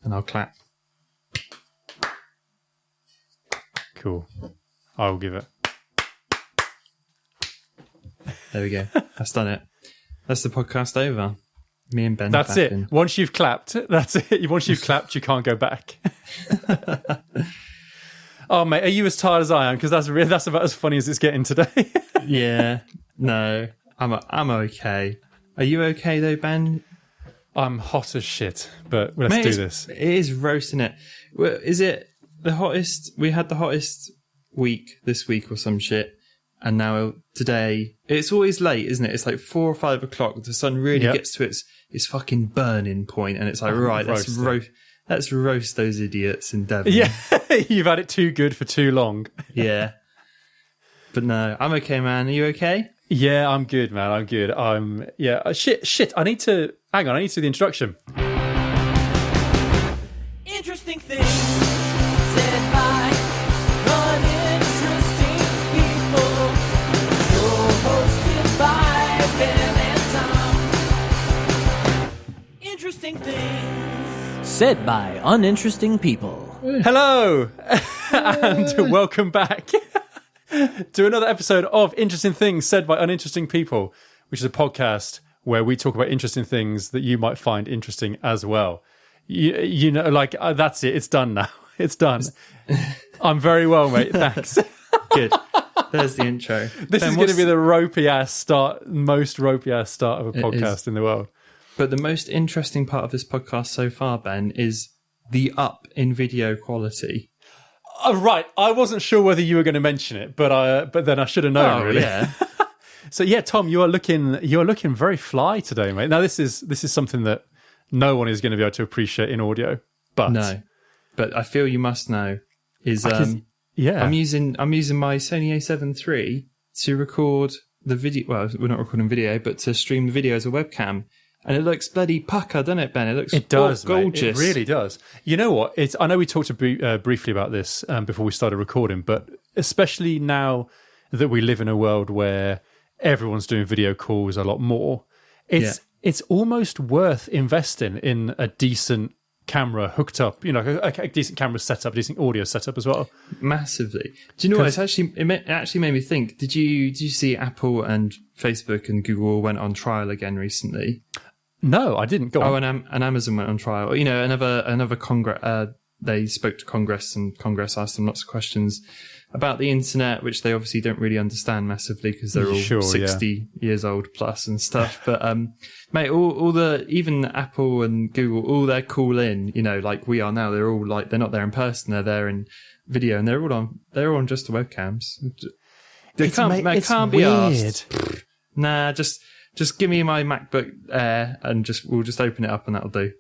and I'll clap. Cool. I will give it. There we go. That's done it. That's the podcast over. Me and Ben. That's clapping. it. Once you've clapped, that's it. Once you've clapped, you can't go back. Oh, mate, are you as tired as I am? Because that's about as funny as it's getting today. Yeah. No, I'm okay. Are you okay though, Ben? I'm hot as shit, but let's do this. It is roasting it. Is it the hottest? We had the hottest week this week or some shit. And now today, it's always late, isn't it? It's like 4 or 5 o'clock. The sun really gets to its fucking burning point, and it's like, right, let's roast those idiots in Devon. Yeah, you've had it too good for too long. Yeah, but no, I'm okay, man. Are you okay? Yeah, I'm good, man. I'm good. Shit. I need to hang on. I need to do the introduction. Interesting things said by uninteresting people. You're hosted by Ben and Tom. Interesting things said by uninteresting people. Hello, and welcome back to another episode of Interesting Things Said by Uninteresting People, which is a podcast where we talk about interesting things that you might find interesting as well. You know, like, that's it. It's done now. It's done. I'm very well, mate. Thanks. Good. There's the intro. This is going to be the most ropey ass start of a podcast in the world. But the most interesting part of this podcast so far, Ben, is the up in video quality. Right. I wasn't sure whether you were going to mention it, but then I should have known. Really. Yeah. So yeah, Tom, you are looking very fly today, mate. Now this is something that no one is going to be able to appreciate in audio, but no. But I feel you must know is yeah. I'm using my Sony A7 III to record the video. Well, we're not recording video, but to stream the video as a webcam. And it looks bloody pucker, doesn't it, Ben? It does, gorgeous. Mate. It really does. You know what? I know we talked briefly about this before we started recording, but especially now that we live in a world where everyone's doing video calls a lot more, it's almost worth investing in a decent camera hooked up, you know, a decent camera setup, decent audio setup as well. Massively. Do you know what? It actually made me think. Did you see Apple and Facebook and Google went on trial again recently? No, I didn't. Go on. And Amazon went on trial. You know, another Congress. They spoke to Congress, and Congress asked them lots of questions about the internet, which they obviously don't really understand massively because they're all 60 years old plus and stuff. But mate, all the even Apple and Google, all their call in, you know, like we are now. They're all like they're not there in person. They're there in video, and they're all on just the webcams. They can't be asked. Nah, just give me my MacBook Air and we'll just open it up and that'll do.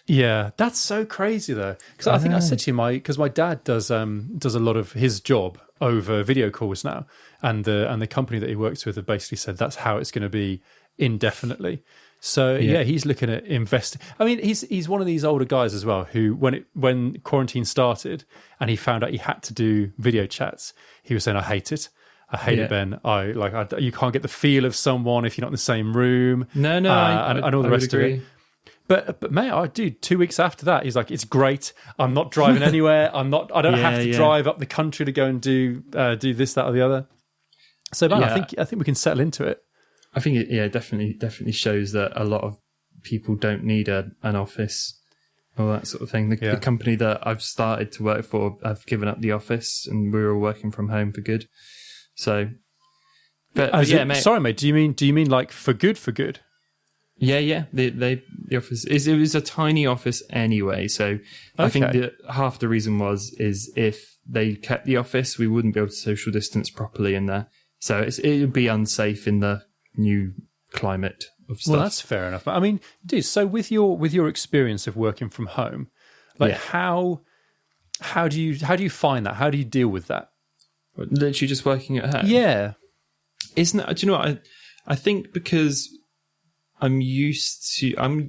Yeah, that's so crazy though. Because I think I said to you, because my dad does a lot of his job over video calls now, and the company that he works with have basically said that's how it's going to be indefinitely. So yeah, he's looking at investing. I mean, he's one of these older guys as well who, when quarantine started and he found out he had to do video chats, he was saying, "I hate it. I hate it, Ben. You can't get the feel of someone if you're not in the same room." No, and all the rest of it. But mate, 2 weeks after that, he's like, "It's great. I'm not driving anywhere. I don't have to drive up the country to go and do this, that, or the other." So, man, I think we can settle into it. I think it definitely shows that a lot of people don't need an office or that sort of thing. The company that I've started to work for, I've given up the office, and we're all working from home for good. So, but yeah, mate. Sorry, mate. Do you mean like for good? For good? Yeah. The office it was a tiny office anyway. So I think that half the reason is if they kept the office, we wouldn't be able to social distance properly in there. So it would be unsafe in the new climate of stuff. Well, that's fair enough. But I mean, dude. So with your experience of working from home, like how do you find that? How do you deal with that? Literally just working at home. Yeah. Isn't it? Do you know what? I think because I'm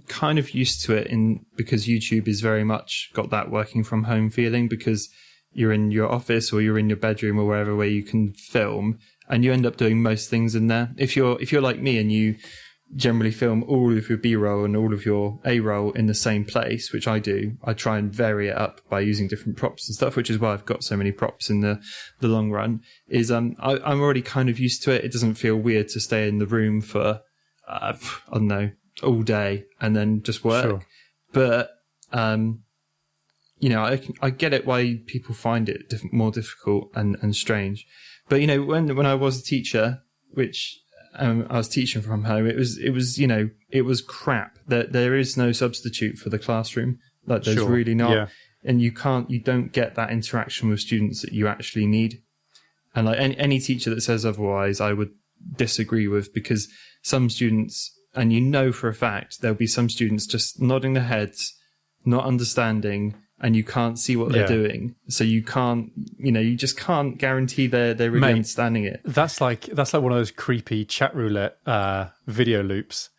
kind of used to it because YouTube is very much got that working from home feeling, because you're in your office or you're in your bedroom or wherever where you can film, and you end up doing most things in there. If you're like me and you generally film all of your B-roll and all of your A-roll in the same place, which I do. I try and vary it up by using different props and stuff, which is why I've got so many props in the long run, is I'm already kind of used to it. It doesn't feel weird to stay in the room for, I don't know, all day and then just work. Sure. But, I get it why people find it more difficult and strange. But, when I was a teacher, which... I was teaching from home. It was crap. There is no substitute for the classroom. Like there's really not. Yeah. And you don't get that interaction with students that you actually need. And like any teacher that says otherwise, I would disagree with, because some students, and for a fact, there'll be some students just nodding their heads, not understanding, and you can't see what they're doing. So you can't, you just can't guarantee they're really understanding it. That's like one of those creepy chat roulette video loops,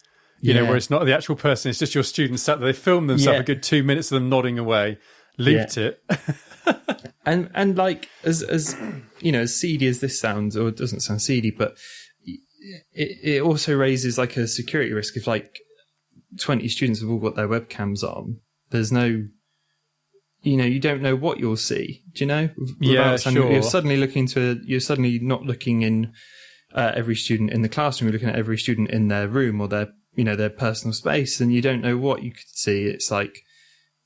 where it's not the actual person, it's just your students sat there. They film themselves a good 2 minutes of them nodding away, looped it. and like, as seedy as this sounds, or it doesn't sound seedy, but it also raises like a security risk. If like 20 students have all got their webcams on, there's no... you don't know what you'll see. Do you know? Sure. You're suddenly not looking in every student in the classroom. You're looking at every student in their room or their personal space, and you don't know what you could see. It's like,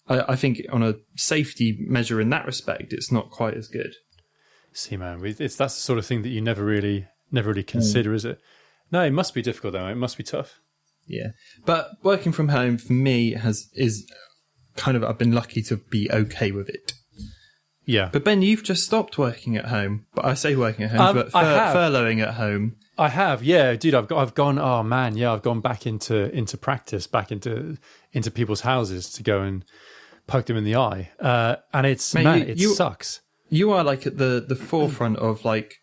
I think on a safety measure in that respect, it's not quite as good. See, man, that's the sort of thing that you never really consider, is it? No, it must be difficult though. It must be tough. Yeah, but working from home for me is kind of, I've been lucky to be okay with it. Yeah. But Ben, you've just stopped working at home. But I say working at home, but furloughing at home. I have, yeah, dude. I've gone. Oh man, yeah. I've gone back into practice, back into people's houses to go and poke them in the eye. And it sucks. You are like at the forefront of like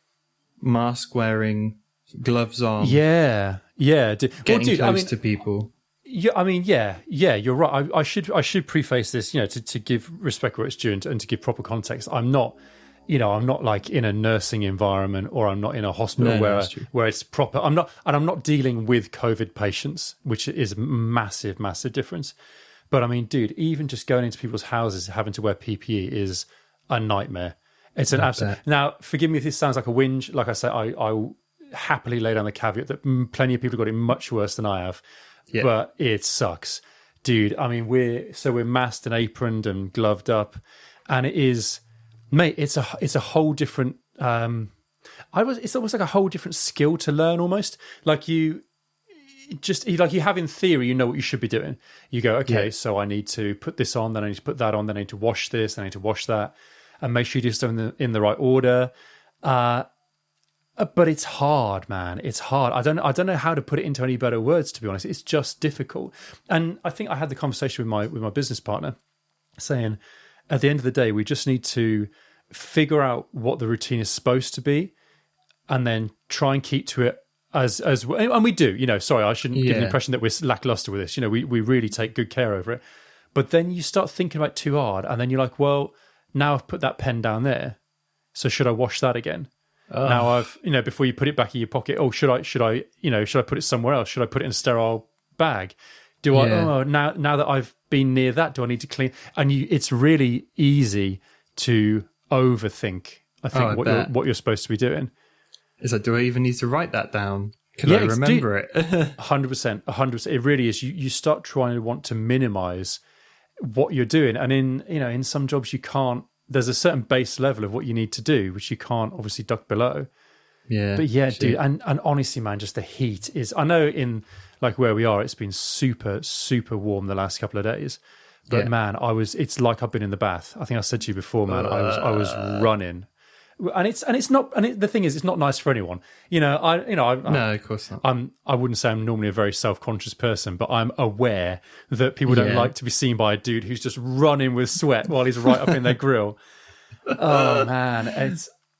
mask wearing, gloves on. Yeah. Getting close to people. Yeah, you're right. I should preface this, to give respect where it's due and to give proper context. I'm not like in a nursing environment, or I'm not in a hospital where it's proper. I'm not dealing with COVID patients, which is massive, massive difference. But I mean, dude, even just going into people's houses, having to wear PPE is a nightmare. It's an absolute. Now, forgive me if this sounds like a whinge. Like I say, I happily lay down the caveat that plenty of people have got it much worse than I have. Yeah. But it sucks, dude. I mean, we're masked and aproned and gloved up, and it is, mate. It's a whole different. It's almost like a whole different skill to learn. Almost like you have in theory, you know what you should be doing. You go, okay, so I need to put this on, then I need to put that on, then I need to wash this, then I need to wash that, and make sure you do stuff in the right order. But it's hard, man. It's hard. I don't know how to put it into any better words, to be honest. It's just difficult. And I think I had the conversation with my business partner, saying, at the end of the day, we just need to figure out what the routine is supposed to be, and then try and keep to it as well. And we do. Sorry, I shouldn't give the impression that we're lackluster with this. We really take good care over it. But then you start thinking about it too hard, and then you're like, well, now I've put that pen down there, so should I wash that again? Now I've, before you put it back in your pocket, should I put it somewhere else? Should I put it in a sterile bag? Now that I've been near that, do I need to clean? And it's really easy to overthink, I think, what you're supposed to be doing. Is like, do I even need to write that down? Can I remember it? 100%. It really is. You start trying to want to minimize what you're doing. And in some jobs you can't. There's a certain base level of what you need to do, which you can't obviously duck below. Yeah. But yeah, dude, and honestly, man, just the heat is... I know in like where we are, it's been super, super warm the last couple of days. But man, it's like I've been in the bath. I think I said to you before, man, I was running. The thing is, it's not nice for anyone. No, of course not. I wouldn't say I'm normally a very self-conscious person, but I'm aware that people don't like to be seen by a dude who's just running with sweat while he's right up in their grill. Oh man,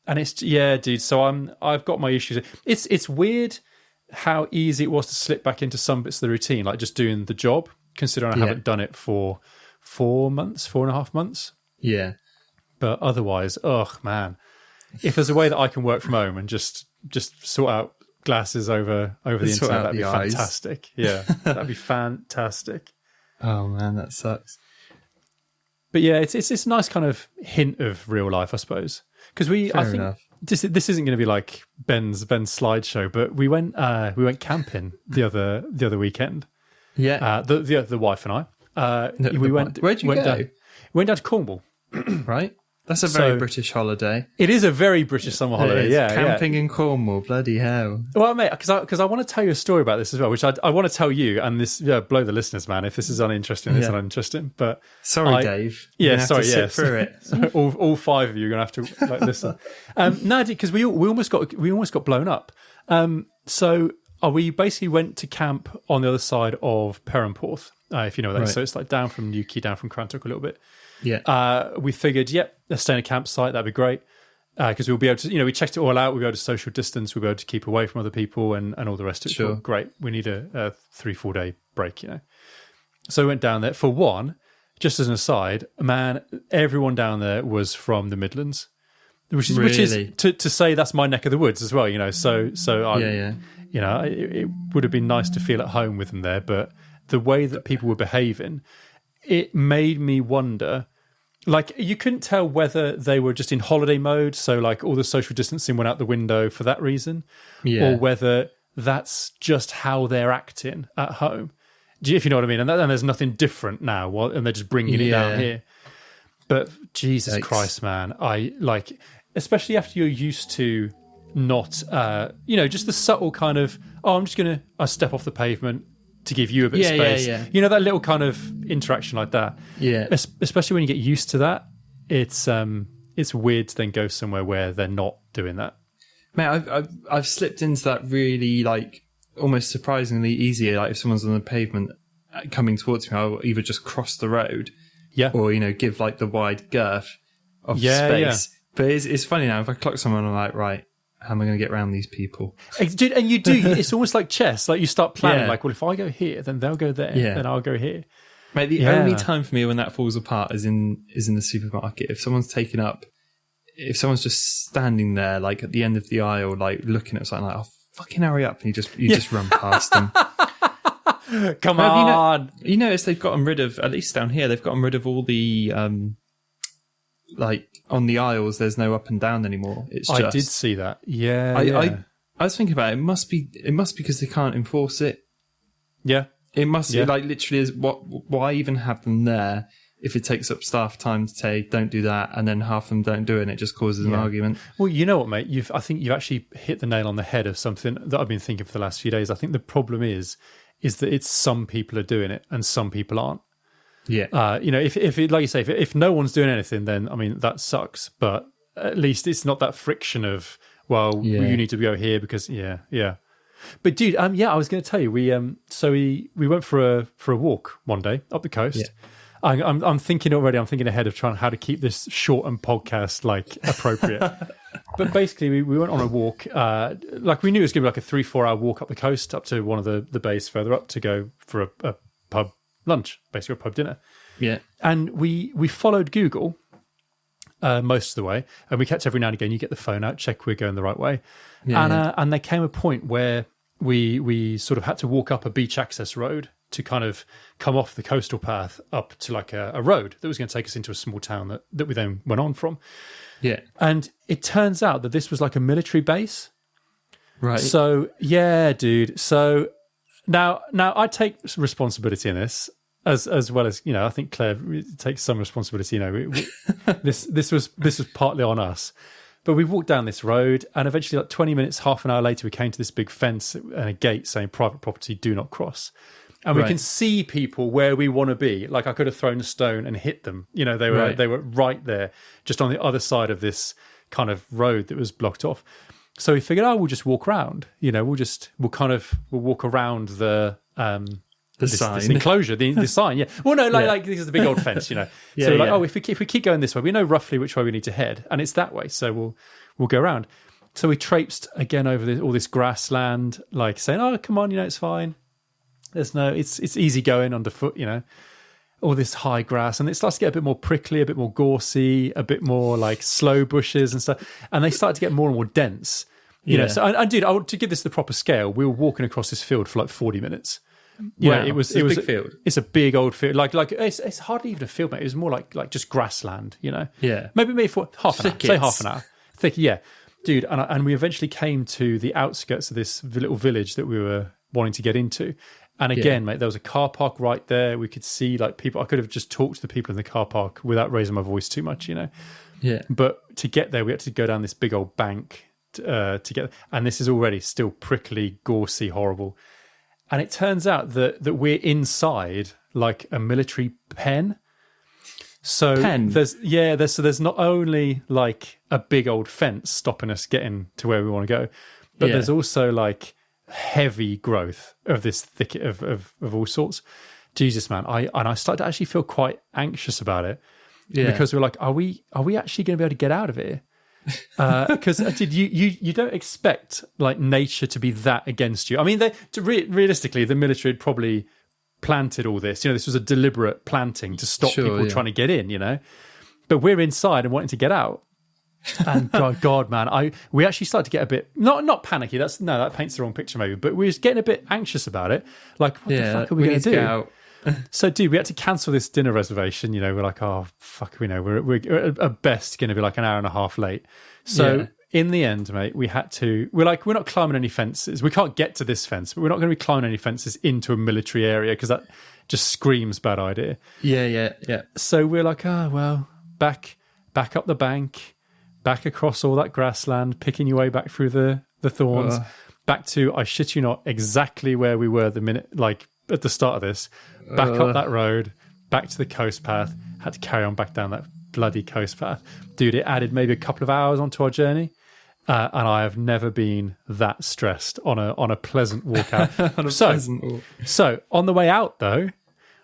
dude. So I've got my issues. It's weird how easy it was to slip back into some bits of the routine, like just doing the job, considering I haven't done it for 4.5 months. Yeah. But otherwise, man. If there's a way that I can work from home and just sort out glasses over the internet. That'd be eyes. Fantastic. Yeah, that'd be fantastic. Oh man, that sucks. But yeah, it's this nice kind of hint of real life, I suppose, because I think this isn't going to be like Ben's slideshow, but we went camping the other weekend. Yeah, the wife and I. Where'd you go? We went down to Cornwall. Right. That's a very British holiday. It is a very British summer holiday, yeah. Camping in Cornwall, bloody hell. Well, mate, because I want to tell you a story about this as well, which I want to tell you, and this blow the listeners, man. If this is uninteresting, it's uninteresting. But sorry, Dave. Yeah, sorry, sit through it. So all five of you are going to have to listen. No, because we almost got blown up. So we basically went to camp on the other side of Perranporth, if you know that. Right. So it's like down from Newquay, down from Crantock a little bit. Yeah. We figured, let's stay in a campsite. That'd be great. Because we'll be able to, we checked it all out. We'll be able to social distance. We'll be able to keep away from other people and all the rest of it. Sure. Great. We need a 3-4 day break, So we went down there. For one, just as an aside, man, everyone down there was from the Midlands, which is to say that's my neck of the woods as well, So it would have been nice to feel at home with them there, but the way that people were behaving, it made me wonder. Like, you couldn't tell whether they were just in holiday mode, so like all the social distancing went out the window for that reason, or whether that's just how they're acting at home. If you know what I mean, and there's nothing different now, and they're just bringing it down here. But Jesus Christ, man, I like, especially after you're used to not, just the subtle kind of, I'm just gonna step off the pavement to give you a bit of space. Yeah. That little kind of interaction like that. Yeah. Especially when you get used to that, it's weird to then go somewhere where they're not doing that. Mate, I've slipped into that really, like, almost surprisingly easier. Like, if someone's on the pavement coming towards me, I'll either just cross the road, or give like the wide girth of space. Yeah. But it's funny now. If I clock someone, I'm like, right, how am I going to get around these people? Dude, and you do. It's almost like chess. Like, you start planning, like, well, if I go here, then they'll go there, then I'll go here. Mate, the only time for me when that falls apart is in the supermarket. If someone's just standing there, like, at the end of the aisle, like, looking at something, like, oh, fucking hurry up, and you just run past them. Come on. You notice they've gotten rid of, at least down here, they've gotten rid of all the, like, on the aisles, there's no up and down anymore. It's just, I did see that. Yeah. I was thinking about it. It must be because they can't enforce it. Yeah. It must be, like, literally is why even have them there if it takes up staff time to say don't do that, and then half of them don't do it, and it just causes an argument. Well, you know what, mate? I think you've actually hit the nail on the head of something that I've been thinking for the last few days. I think the problem is that it's some people are doing it and some people aren't. Yeah. If like you say, if no one's doing anything, then I mean that sucks. But at least it's not that friction of you need to go here because But dude, I was going to tell you, we went for a walk one day up the coast. Yeah. I'm thinking already. I'm thinking ahead of trying how to keep this short and podcast like appropriate. But basically, we went on a walk. Like, we knew it was going to be like a 3-4 hour walk up the coast, up to one of the bays further up to go for a pub lunch, basically a pub dinner. Yeah. And we followed Google most of the way, and we kept every now and again. You get the phone out, check we're going the right way. Yeah, and there came a point where we sort of had to walk up a beach access road to kind of come off the coastal path up to like a road that was going to take us into a small town that we then went on from. Yeah. And it turns out that this was like a military base. Right. So, yeah, dude. So now I take responsibility in this as well as, I think Claire takes some responsibility. This was partly on us. But we walked down this road, and eventually, like 20 minutes, half an hour later, we came to this big fence and a gate saying private property, do not cross. And we can see people where we want to be. Like, I could have thrown a stone and hit them. They were right there, just on the other side of this kind of road that was blocked off. So we figured, we'll just walk around. We'll walk around this enclosure, the sign. Yeah. Well, no, like this is the big old fence. So if we keep going this way, we know roughly which way we need to head, and it's that way. So we'll go around. So we traipsed again over all this grassland, like saying, "Oh, come on, it's fine. It's easy going underfoot, all this high grass," and it starts to get a bit more prickly, a bit more gorsey, a bit more like slow bushes and stuff, and they start to get more and more dense. You know, so and dude, to give this the proper scale, we were walking across this field for like 40 minutes. Yeah, it was a big field. It's a big old field. Like it's hardly even a field, mate. It was more like just grassland, you know. Yeah. Maybe for half an hour. Say half an hour. Thick, yeah. Dude, and we eventually came to the outskirts of this little village that we were wanting to get into. And again, mate, there was a car park right there. We could see like people. I could have just talked to the people in the car park without raising my voice too much, you know. Yeah. But to get there, we had to go down this big old bank to get. And this is already still prickly, gorsey, horrible. And it turns out that we're inside like a military pen. So there's not only like a big old fence stopping us getting to where we want to go, but there's also like heavy growth of this thicket of all sorts. Jesus, man, I started to actually feel quite anxious about it because we're like, are we actually going to be able to get out of here? Because you don't expect like nature to be that against you. I mean, realistically, the military had probably planted all this. You know, this was a deliberate planting to stop people trying to get in. You know, but we're inside and wanting to get out. And God, man, we actually started to get a bit not panicky. That paints the wrong picture, maybe. But we were getting a bit anxious about it. Like, what the fuck are we going to do? So, dude, we had to cancel this dinner reservation. You know, we're like, oh fuck, we know we're at best going to be like an hour and a half late. So, in the end, mate, we had to. We're like, we're not climbing any fences. We can't get to this fence, but we're not going to be climbing any fences into a military area because that just screams bad idea. Yeah. So we're like, back up the bank. Back across all that grassland, picking your way back through the thorns, back to, I shit you not, exactly where we were the minute, like at the start of this, back up that road, back to the coast path, had to carry on back down that bloody coast path. Dude, it added maybe a couple of hours onto our journey, and I have never been that stressed on a pleasant walk out. So, on the way out though,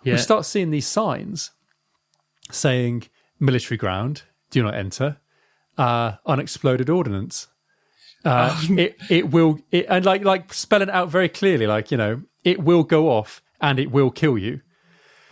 we start seeing these signs saying, military ground, do not enter. Unexploded ordnance. It will and like spelling it out very clearly, like, you know, it will go off and it will kill you.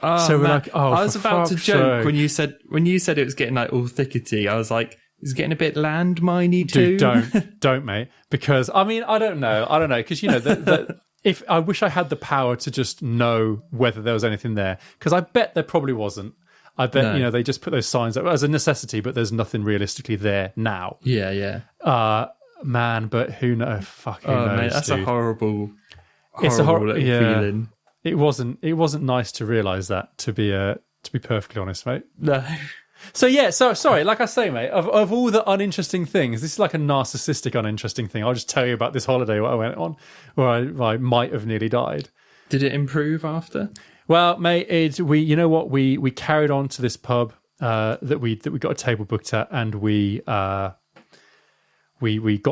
So we're like, I was about to joke when you said it was getting like all thickety. I was like, it's getting a bit landminey too. Dude, don't, mate. Because I mean, I don't know, because you know if I wish I had the power to just know whether there was anything there, because I bet there probably wasn't. I bet, you know, they just put those signs up as a necessity, but there's nothing realistically there now. Yeah. Man, but who knows? Fuck, who knows, mate, that's dude. a horrible feeling. It wasn't nice to realise that, to be perfectly honest, mate. No. So sorry, like I say, mate, of all the uninteresting things, this is like a narcissistic uninteresting thing. I'll just tell you about this holiday what I went on, where I might have nearly died. Did it improve after? Well, mate, you know what? We carried on to this pub that we got a table booked at, and we got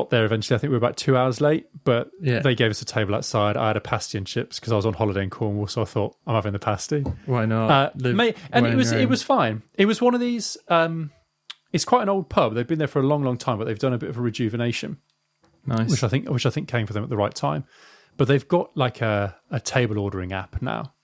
there eventually. I think we were about 2 hours late, but they gave us a table outside. I had a pasty and chips because I was on holiday in Cornwall, so I thought, I'm having the pasty. Why not? Mate, and it was fine. It was one of these. It's quite an old pub. They've been there for a long, long time, but they've done a bit of a rejuvenation. Nice, which I think came for them at the right time. But they've got like a table ordering app now.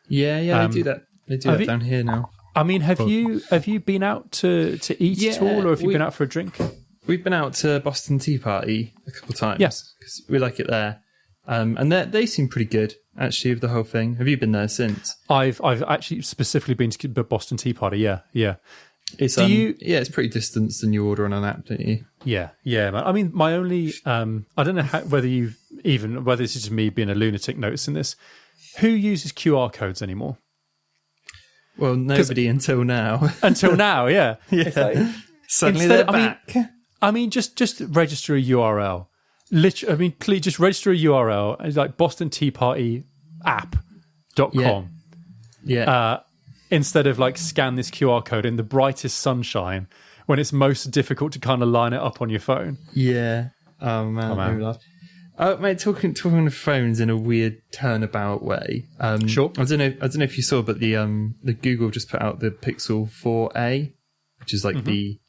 Yeah, they do that. They do that down here now. I mean, have you been out to eat at all, or have you been out for a drink? We've been out to Boston Tea Party a couple of times. Yes, because we like it there, and they seem pretty good actually of the whole thing. Have you been there since? I've actually specifically been to the Boston Tea Party. Yeah. It's it's pretty distanced, and you order on an app, don't you? Yeah, man. I mean, my only I don't know whether this is just me being a lunatic noticing this. Who uses QR codes anymore? Well, nobody until now. Until now, yeah. Like, suddenly they're back. I mean, just register a URL. Literally, I mean, please just register a URL. It's like Boston Tea Party app.com. Yeah. Instead of like scan this QR code in the brightest sunshine when it's most difficult to kind of line it up on your phone. Yeah. Oh man. Mate, talking of phones in a weird turnabout way. Sure. I don't know if you saw, but the Google just put out the Pixel 4a, which is like the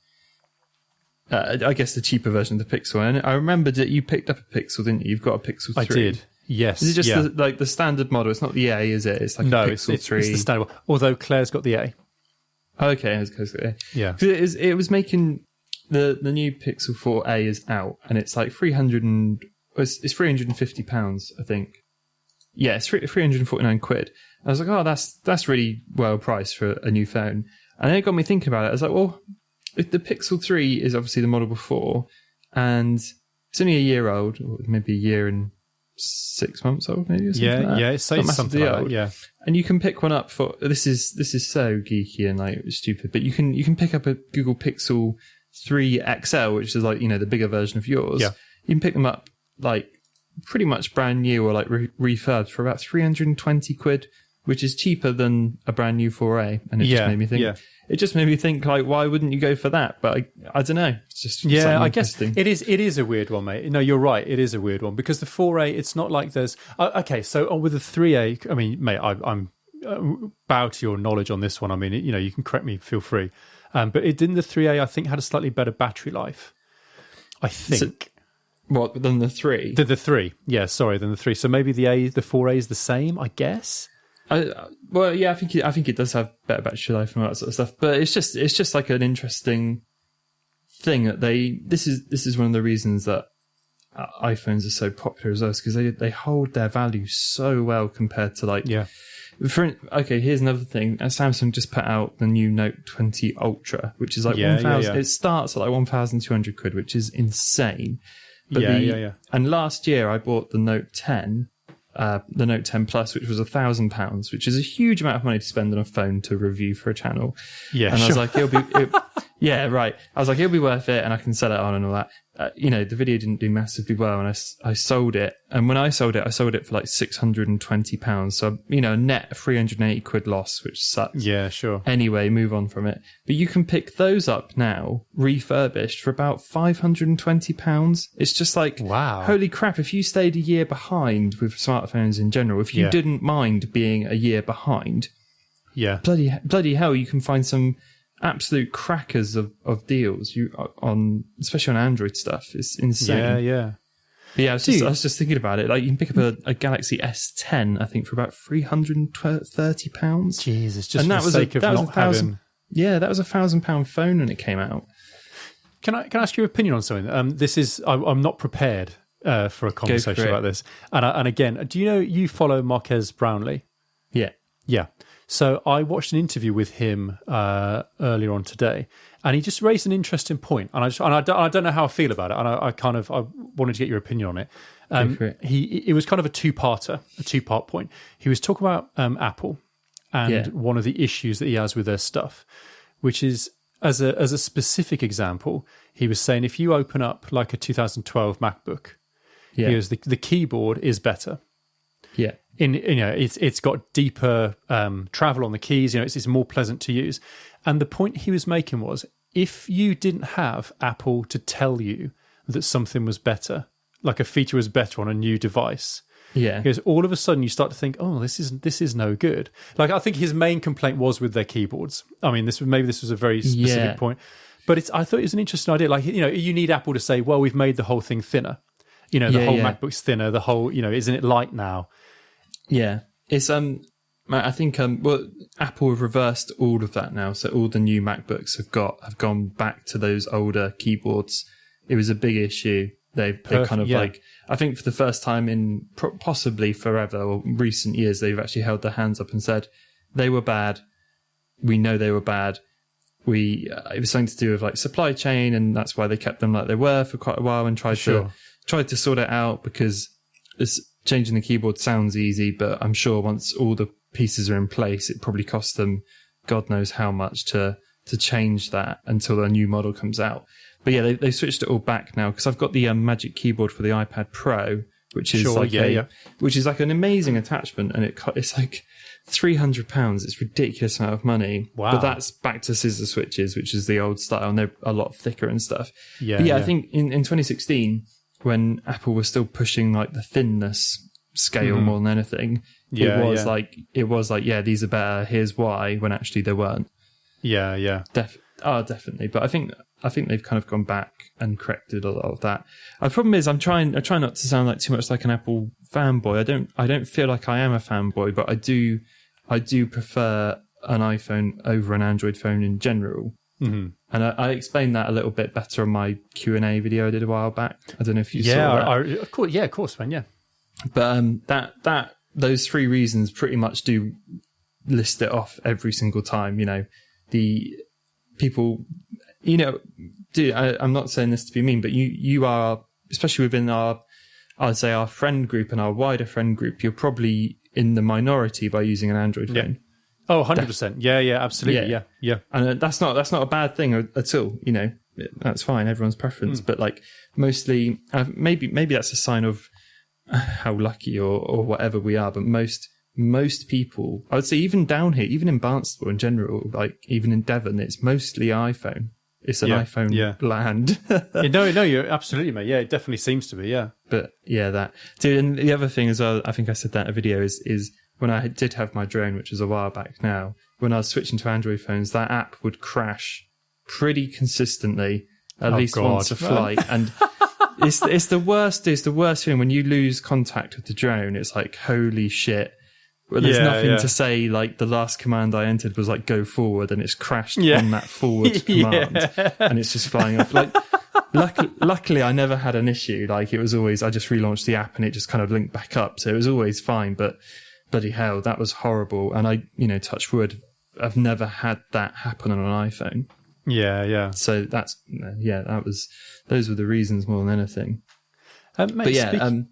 I guess the cheaper version of the Pixel. And I remembered that you picked up a Pixel, didn't you? You've got a Pixel 3. I did. Yes. Is it just the standard model? It's not the A, is it? It's like a Pixel 3. It's the standard one. Although Claire's got the A. Okay, it's got the A. Yeah. It was making the new Pixel 4a is out, and it's like it's £350, I think. Yeah, it's 349 quid. I was like, oh, that's really well priced for a new phone. And then it got me thinking about it. I was like, well, if the Pixel 3 is obviously the model before, and it's only a year old, or maybe a year and 6 months old, maybe. Or something like that. It's something like that, yeah. And you can pick one up for this is so geeky and like stupid, but you can pick up a Google Pixel 3 XL, which is like, the bigger version of yours. Yeah. You can pick them up like pretty much brand new or like refurbed for about 320 quid, which is cheaper than a brand new 4A. And it just made me think. Yeah. It just made me think, like, why wouldn't you go for that? But I don't know. It's just I guess it is a weird one, mate. No, you're right. It is a weird one because the 4A, it's not like there's okay. So with the 3A, I mean, mate, I'm bow to your knowledge on this one. I mean, you can correct me, feel free. But it didn't. The 3A, I think, had a slightly better battery life. I think. What than the 3? The 3, yeah. Sorry, than the 3. So maybe the 4A is the same, I guess. Well, yeah, I think it does have better battery life and all that sort of stuff. But it's just like an interesting thing that this is one of the reasons that iPhones are so popular as well, because they hold their value so well compared to like here's another thing. Samsung just put out the new Note 20 Ultra, which is like 1,000. It starts at like 1,200 quid, which is insane. But And last year I bought the Note 10. The Note 10 Plus, which was £1,000, which is a huge amount of money to spend on a phone to review for a channel. Yeah, and I was like, I was like, it'll be worth it, and I can sell it on and all that. The video didn't do massively well, and I sold it. And when I sold it for like £620. So, net 380 quid loss, which sucks. Yeah, sure. Anyway, move on from it. But you can pick those up now, refurbished, for about £520. It's just like, wow, holy crap, if you stayed a year behind with smartphones in general, if you didn't mind being a year behind, bloody hell, you can find some absolute crackers of deals especially on Android stuff. It's insane. Yeah, I was just thinking about it. Like, you can pick up a Galaxy S10, I think, for about £330. Jesus, just for the sake of not having. Yeah, that was £1,000 phone when it came out. Can I ask your opinion on something? I'm not prepared for a conversation about this. And again, do you follow Marques Brownlee? Yeah. Yeah. So I watched an interview with him earlier on today, and he just raised an interesting point. And I don't know how I feel about it, and I wanted to get your opinion on it. It was kind of a two-part point. He was talking about Apple and one of the issues that he has with their stuff, which is, as a specific example, he was saying if you open up like a 2012 MacBook, he goes, the keyboard is better. Yeah. It's got deeper travel on the keys. It's more pleasant to use. And the point he was making was, if you didn't have Apple to tell you that something was better, like a feature was better on a new device, because all of a sudden you start to think, oh, this is no good. Like, I think his main complaint was with their keyboards. I mean, this was a very specific point, but I thought it was an interesting idea. Like, you need Apple to say, well, we've made the whole thing thinner. The whole MacBook's thinner. The whole, isn't it light now? Yeah, it's I think Apple have reversed all of that now. So all the new MacBooks have gone back to those older keyboards. It was a big issue. They kind of like, I think for the first time in possibly forever or recent years, they've actually held their hands up and said they were bad. We know they were bad. It was something to do with like supply chain, and that's why they kept them like they were for quite a while and tried to sort it out, because changing the keyboard sounds easy, but I'm sure once all the pieces are in place, it probably costs them God knows how much to change that until a new model comes out. But yeah, they switched it all back now, because I've got the Magic Keyboard for the iPad Pro, which is which is like an amazing attachment, and it's like £300. It's a ridiculous amount of money. Wow! But that's back to scissor switches, which is the old style, and they're a lot thicker and stuff. I think in 2016. When Apple was still pushing like the thinness scale more than anything, it was like, these are better, here's why, when actually they weren't. Definitely. But I think they've kind of gone back and corrected a lot of that. The problem is I try not to sound like too much like an Apple fanboy. I don't feel like I am a fanboy, but I do prefer an iPhone over an Android phone in general. Mm-hmm. And I explained that a little bit better on my Q&A video I did a while back. I don't know if you saw that. Of course, man, yeah. But those three reasons pretty much do list it off every single time. The people, I'm not saying this to be mean, but you are, especially within I'd say our friend group and our wider friend group, you're probably in the minority by using an Android phone. Yeah. Oh, 100%. Yeah, absolutely. Yeah. And that's not a bad thing at all. That's fine. Everyone's preference. But like mostly, maybe that's a sign of how lucky or whatever we are. But most people, I would say, even down here, even in Barnstable in general, like even in Devon, it's mostly iPhone. It's an iPhone land. No, you're absolutely, mate. Yeah, it definitely seems to be. Yeah. But yeah, that dude. And the other thing as well, I think I said that in a video is when I did have my drone, which was a while back now, when I was switching to Android phones, that app would crash pretty consistently, at least once a flight. And it's the worst. It's the worst thing when you lose contact with the drone. It's like, holy shit. Well, there's nothing to say, like the last command I entered was like go forward, and it's crashed on that forward command, and it's just flying off. Like, luckily, I never had an issue. Like, it was always, I just relaunched the app and it just kind of linked back up. So it was always fine. But bloody hell, that was horrible. And I, touch wood, I've never had that happen on an iPhone. Yeah. So those were the reasons more than anything. Mate,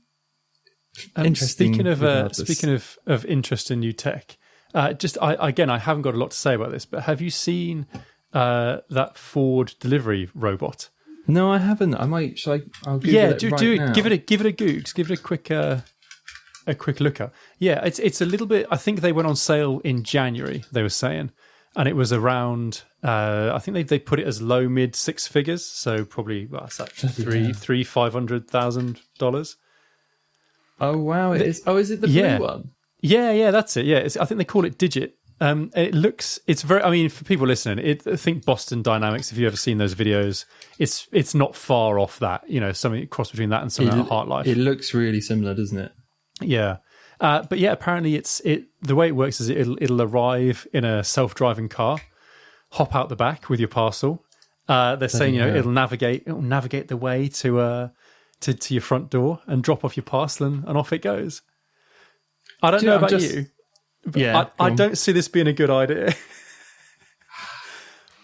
interesting. Speaking of interest in new tech, I haven't got a lot to say about this, but have you seen that Ford delivery robot? No, I haven't. I might. I'll Google it right now. Give it a Google. Give it a quick look up. Yeah, it's a little bit. I think they went on sale in January. They were saying, and it was around. I think they put it as low mid six figures, so probably what's that? $500,000. Oh wow! It is. Oh, is it the blue one? Yeah, that's it. Yeah, I think they call it Digit. It's very. I mean, for people listening, I think Boston Dynamics. If you've ever seen those videos, it's not far off that. Something cross between that and something like Heartlife. It looks really similar, doesn't it? Yeah, but yeah, apparently the way it works is it'll arrive in a self-driving car, hop out the back with your parcel. They're saying it'll navigate the way to your front door and drop off your parcel and off it goes. I don't know about you. Yeah, I don't see this being a good idea.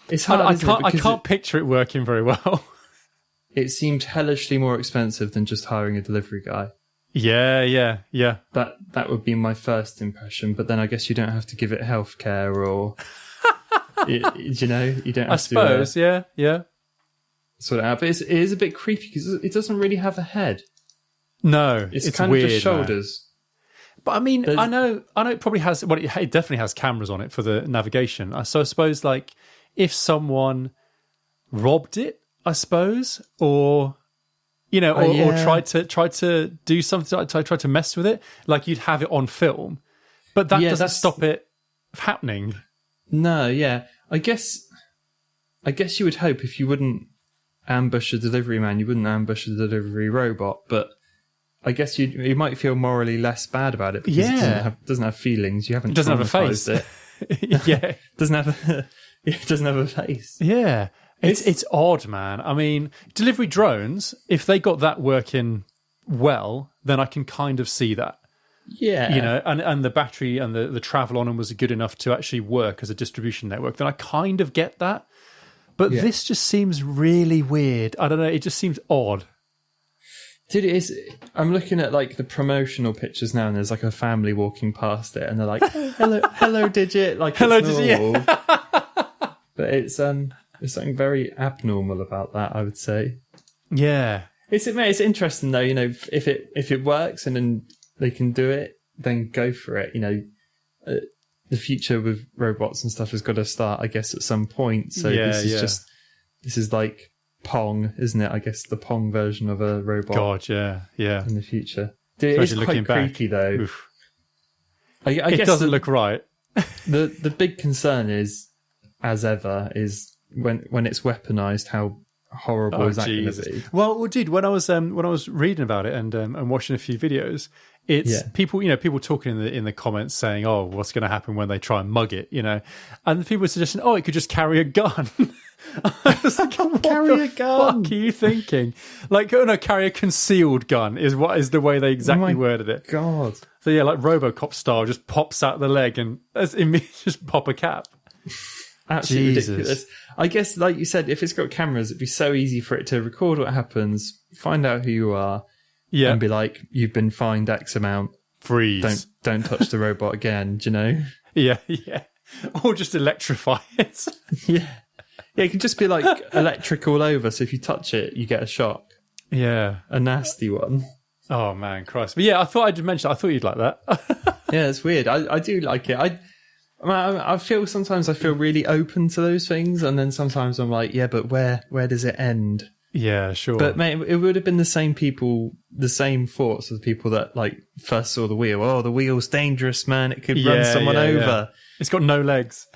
It's hard. I can't picture it working very well. It seemed hellishly more expensive than just hiring a delivery guy. Yeah. That would be my first impression. But then I guess you don't have to give it healthcare or, you don't have to. I suppose, yeah. Sort it out. But it is a bit creepy because it doesn't really have a head. No, it's kind weird, of just shoulders. Man. But I mean, I know it probably has. Well, it definitely has cameras on it for the navigation. So I suppose, like, if someone robbed it, I suppose, or tried to do something, tried to mess with it, like you'd have it on film, but that doesn't stop it happening. No, yeah, I guess you would hope if you wouldn't ambush a delivery man, you wouldn't ambush a delivery robot, but I guess you might feel morally less bad about it because it doesn't have feelings. You haven't. It doesn't have a face. It. Yeah, doesn't have a face. Yeah, it's odd, man. I mean, delivery drones, if they got that working well, then I can kind of see that. Yeah, and the battery and the travel on them was good enough to actually work as a distribution network. Then I kind of get that. But this just seems really weird. I don't know. It just seems odd. Dude, I'm looking at like the promotional pictures now, and there's like a family walking past it, and they're like, "Hello, Digit!" Like, hello, Digit. But it's something very abnormal about that, I would say. Yeah, it's interesting though. If it works and then they can do it, then go for it. The future with robots and stuff has got to start, I guess, at some point. So this is like Pong, isn't it? I guess the Pong version of a robot. God, yeah. In the future. Dude, it is quite creepy, though. I guess it doesn't look right. The big concern is, as ever, is when it's weaponized, how horrible is that going to be? Well, dude, when I was reading about it and watching a few videos, it's people talking in the comments saying, "Oh, what's going to happen when they try and mug it?" And the people are suggesting, "Oh, it could just carry a gun." I was like, carry a gun. What are you thinking? Like, oh no, carry a concealed gun is the way they exactly worded it. God. So yeah, like RoboCop style, just pops out the leg and just pop a cap. Absolutely Jesus. ridiculous. I guess, like you said, if it's got cameras, it'd be so easy for it to record what happens, find out who you are, and be like, "You've been fined X amount. Freeze. Don't touch the robot again." Do you know? Yeah. Or just electrify it. Yeah, it can just be like electric all over. So if you touch it, you get a shock. Yeah, a nasty one. Oh man, Christ! But yeah, I thought I'd mention. I thought you'd like that. Yeah, it's weird. I do like it. I feel sometimes I feel really open to those things, and then sometimes I'm like, yeah, but where does it end? Yeah, sure. But mate, it would have been the same people, the same thoughts of the people that like first saw the wheel. Oh, the wheel's dangerous, man. It could run someone over. Yeah. It's got no legs.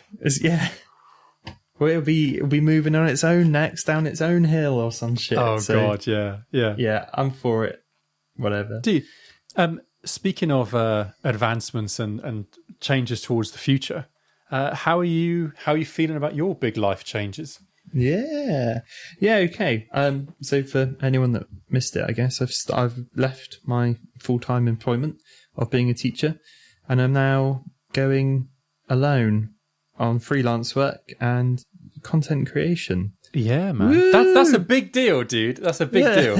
Well, it'll be moving on its own next down its own hill or some shit. Oh God, yeah. Yeah, I'm for it. Whatever. Dude, speaking of advancements and changes towards the future, how are you feeling about your big life changes? Yeah, okay. So for anyone that missed it, I guess I've left my full-time employment of being a teacher, and I'm now going alone on freelance work and content creation. Yeah, man. That's a big deal, dude. That's a big deal.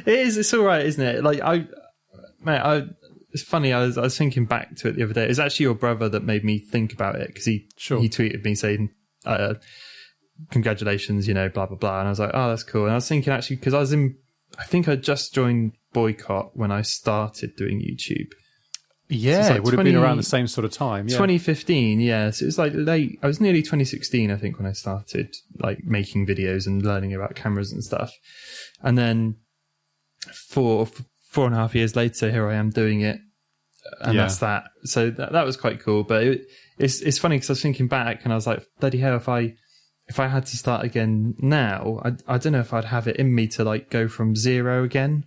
It is. It's all right, isn't it? Like it's funny. I was thinking back to it the other day. It was actually your brother that made me think about it, because he tweeted me saying, "Congratulations, blah blah blah," and I was like, "Oh, that's cool." And I was thinking actually, because I think I just joined Boycott when I started doing YouTube. Yeah, so it would have been around the same sort of time. Yeah. 2015, yeah. So it was like late. I was nearly 2016, I think, when I started like making videos and learning about cameras and stuff. And then 4.5 years later, here I am doing it, and that's that. So that was quite cool. But it's funny because I was thinking back, and I was like, bloody hell, if I had to start again now, I don't know if I'd have it in me to like go from zero again.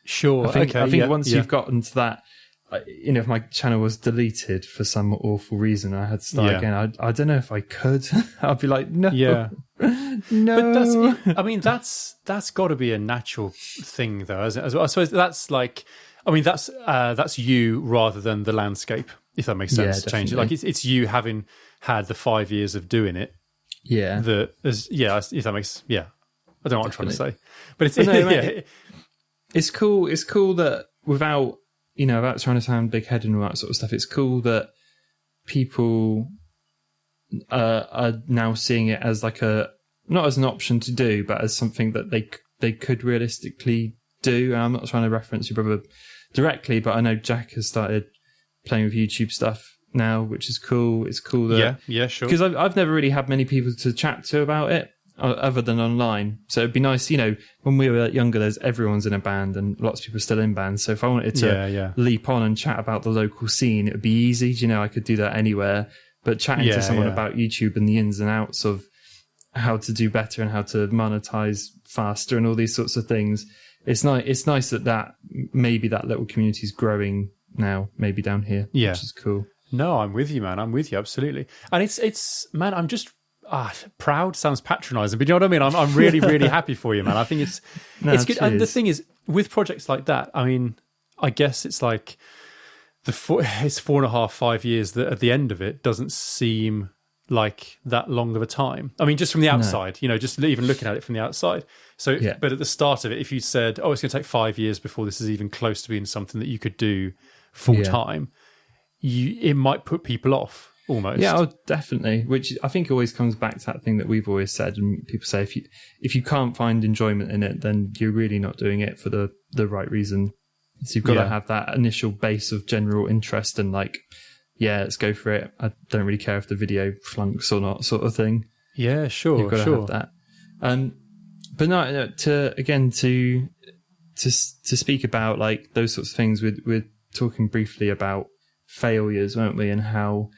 Sure. I think once you've gotten to that. If my channel was deleted for some awful reason, I had to start again. I don't know if I could. I'd be like, no, no. But that's got to be a natural thing, though, isn't it? As well, I suppose that's like, that's you rather than the landscape, if that makes sense. Yeah, change it. Like it's you having had the 5 years of doing it. Yeah. If that makes I don't know what I'm trying to say, but it's cool. It's cool that without trying to sound big-headed and all that sort of stuff, it's cool that people are now seeing it as like not as an option to do, but as something that they could realistically do. And I'm not trying to reference your brother directly, but I know Jack has started playing with YouTube stuff now, which is cool. It's cool that sure. Because I've never really had many people to chat to about it, other than online. So it'd be nice, when we were younger, everyone's in a band and lots of people are still in bands. So if I wanted to leap on and chat about the local scene, it would be easy. I could do that anywhere. But chatting to someone about YouTube and the ins and outs of how to do better and how to monetize faster and all these sorts of things, it's nice that maybe that little community is growing now, maybe down here, which is cool. No, I'm with you, man. I'm with you, absolutely. And it's man, I'm just proud sounds patronizing, but you know what I mean? I'm really, really happy for you, man. I think it's good. Cheers. And the thing is, with projects like that, I guess it's like it's 4.5, 5 years that at the end of it doesn't seem like that long of a time. Just from the outside, just even looking at it from the outside. So, but at the start of it, if you said, "Oh, it's going to take 5 years before this is even close to being something that you could do full time," it might put people off. Almost. Yeah, definitely. Which I think always comes back to that thing that we've always said, and people say if you can't find enjoyment in it, then you're really not doing it for the right reason. So you've got to have that initial base of general interest and like, let's go for it. I don't really care if the video flunks or not, sort of thing. Yeah, sure. You've got to have that. But no, to speak about like those sorts of things, we're talking briefly about failures, weren't we, and how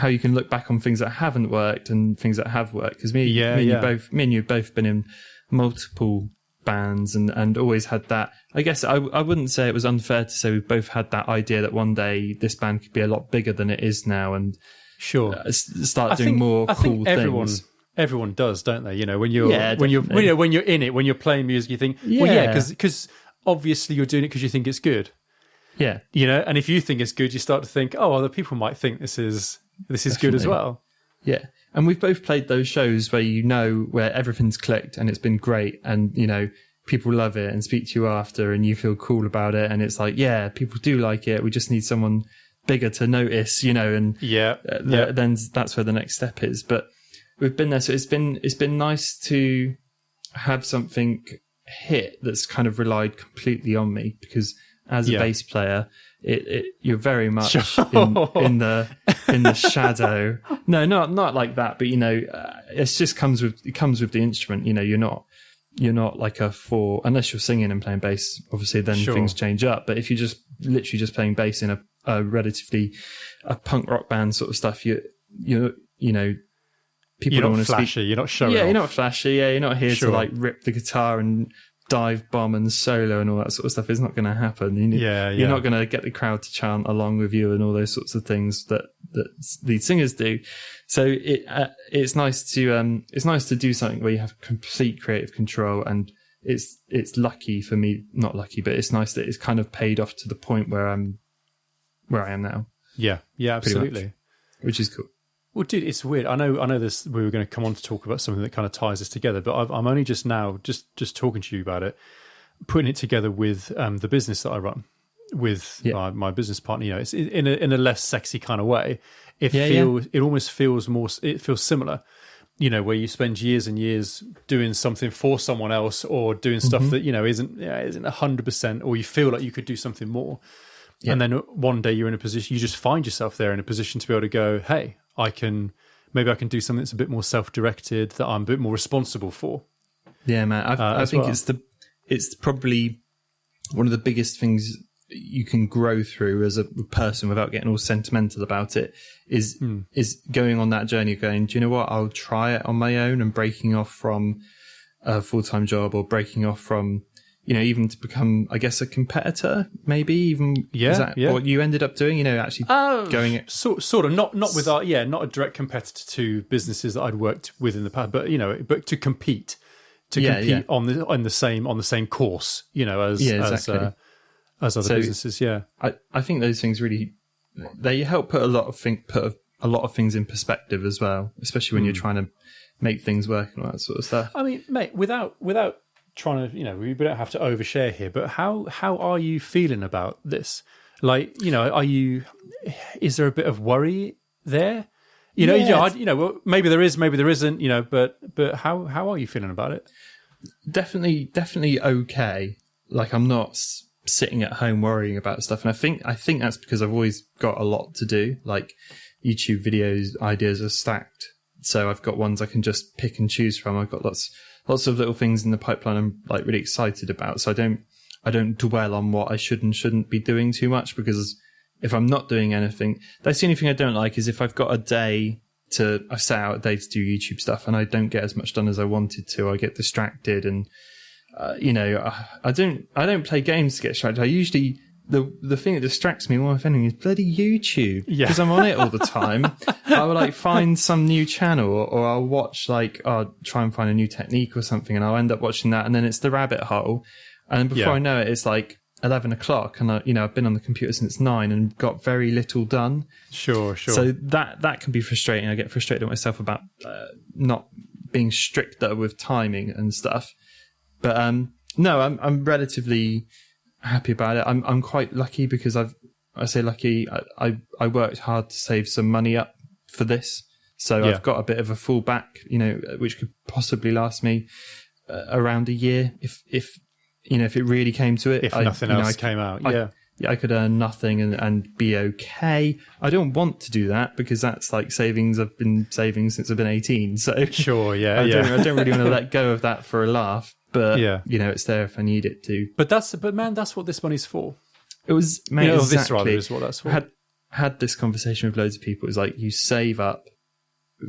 you can look back on things that haven't worked and things that have worked. Because me and you have both been in multiple bands and always had that. I guess I wouldn't say it was unfair to say we've both had that idea that one day this band could be a lot bigger than it is now and start doing more cool things. everyone does, don't they? You know, when you're definitely. when you're in it, when you're playing music, you think, because obviously you're doing it because you think it's good. Yeah, you know, and if you think it's good, you start to think, oh, other people might think this is good as well. Yeah, and we've both played those shows where everything's clicked and it's been great, and people love it and speak to you after, and you feel cool about it, and it's like, yeah, people do like it. We just need someone bigger to notice, and then that's where the next step is. But we've been there, so it's been nice to have something hit that's kind of relied completely on me, because as a bass player, you're very much in the shadow. No, not like that, but it just comes with the instrument. You're not like unless you're singing and playing bass. Obviously, then things change up. But if you're just literally just playing bass in a relatively punk rock band sort of stuff, people you're don't want to flashy. speak. You're not showing. Yeah, off. you're not flashy. Yeah, you're not here to like rip the guitar and dive bomb and solo and all that sort of stuff. It's not going to happen. You're not going to get the crowd to chant along with you and all those sorts of things that lead singers do. So it's nice to do something where you have complete creative control, and it's lucky for me, not lucky, but it's nice that it's kind of paid off to the point where I am now. Yeah, absolutely, which is cool. Well, dude, it's weird. I know this. We were going to come on to talk about something that kind of ties us together, but I'm only just now just talking to you about it, putting it together with the business that I run with my business partner. It's in a less sexy kind of way. It almost feels more. It feels similar. Where you spend years and years doing something for someone else, or doing stuff that isn't 100%, or you feel like you could do something more. Yeah. And then one day you're in a position, you just find yourself there in a position to be able to go, hey, I can do something that's a bit more self-directed, that I'm a bit more responsible for. Yeah, man. I think it's probably one of the biggest things you can grow through as a person without getting all sentimental about it is going on that journey of going, do you know what? I'll try it on my own, and breaking off from a full-time job, or breaking off from, even to become, I guess, a competitor, maybe even. Is that what you ended up doing? Actually going it sort of not with not a direct competitor to businesses that I'd worked with in the past, but but to compete on the same course, as other businesses. Yeah, I think those things really, they help put a lot of things in perspective as well, especially when you're trying to make things work and all that sort of stuff. I mean, mate, without trying to, we don't have to overshare here, but how are you feeling about this? Like, is there a bit of worry there? Well, maybe there is, maybe there isn't, but how are you feeling about it? Definitely okay. Like, I'm not sitting at home worrying about stuff. And I think that's because I've always got a lot to do. Like, YouTube videos, ideas are stacked. So I've got ones I can just pick and choose from. I've got lots of little things in the pipeline I'm like really excited about. So I don't dwell on what I should and shouldn't be doing too much, because if I'm not doing anything, that's the only thing I don't like, is if I've got I set out a day to do YouTube stuff and I don't get as much done as I wanted to, I get distracted, and I don't play games to get distracted. I usually, the thing that distracts me more, if anything, is bloody YouTube, because I'm on it all the time. I will like find some new channel, or I'll watch I'll try and find a new technique or something, and I'll end up watching that, and then it's the rabbit hole, and before I know it, it's like 11 o'clock, and I've been on the computer since 9 and got very little done. Sure. So that can be frustrating. I get frustrated with myself about not being stricter with timing and stuff. But no, I'm relatively happy about it. I'm quite lucky, because I worked hard to save some money up for this, so I've got a bit of a fallback, which could possibly last me around a year if it really came to it. If nothing else came out, I could earn nothing and be okay. I don't want to do that, because that's like savings I've been saving since I've been 18. So sure, I don't really want to let go of that for a laugh. But it's there if I need it to. But man, that's what this money's for. It was, mate, exactly. This rather is what that's for. Had this conversation with loads of people. It's like, you save up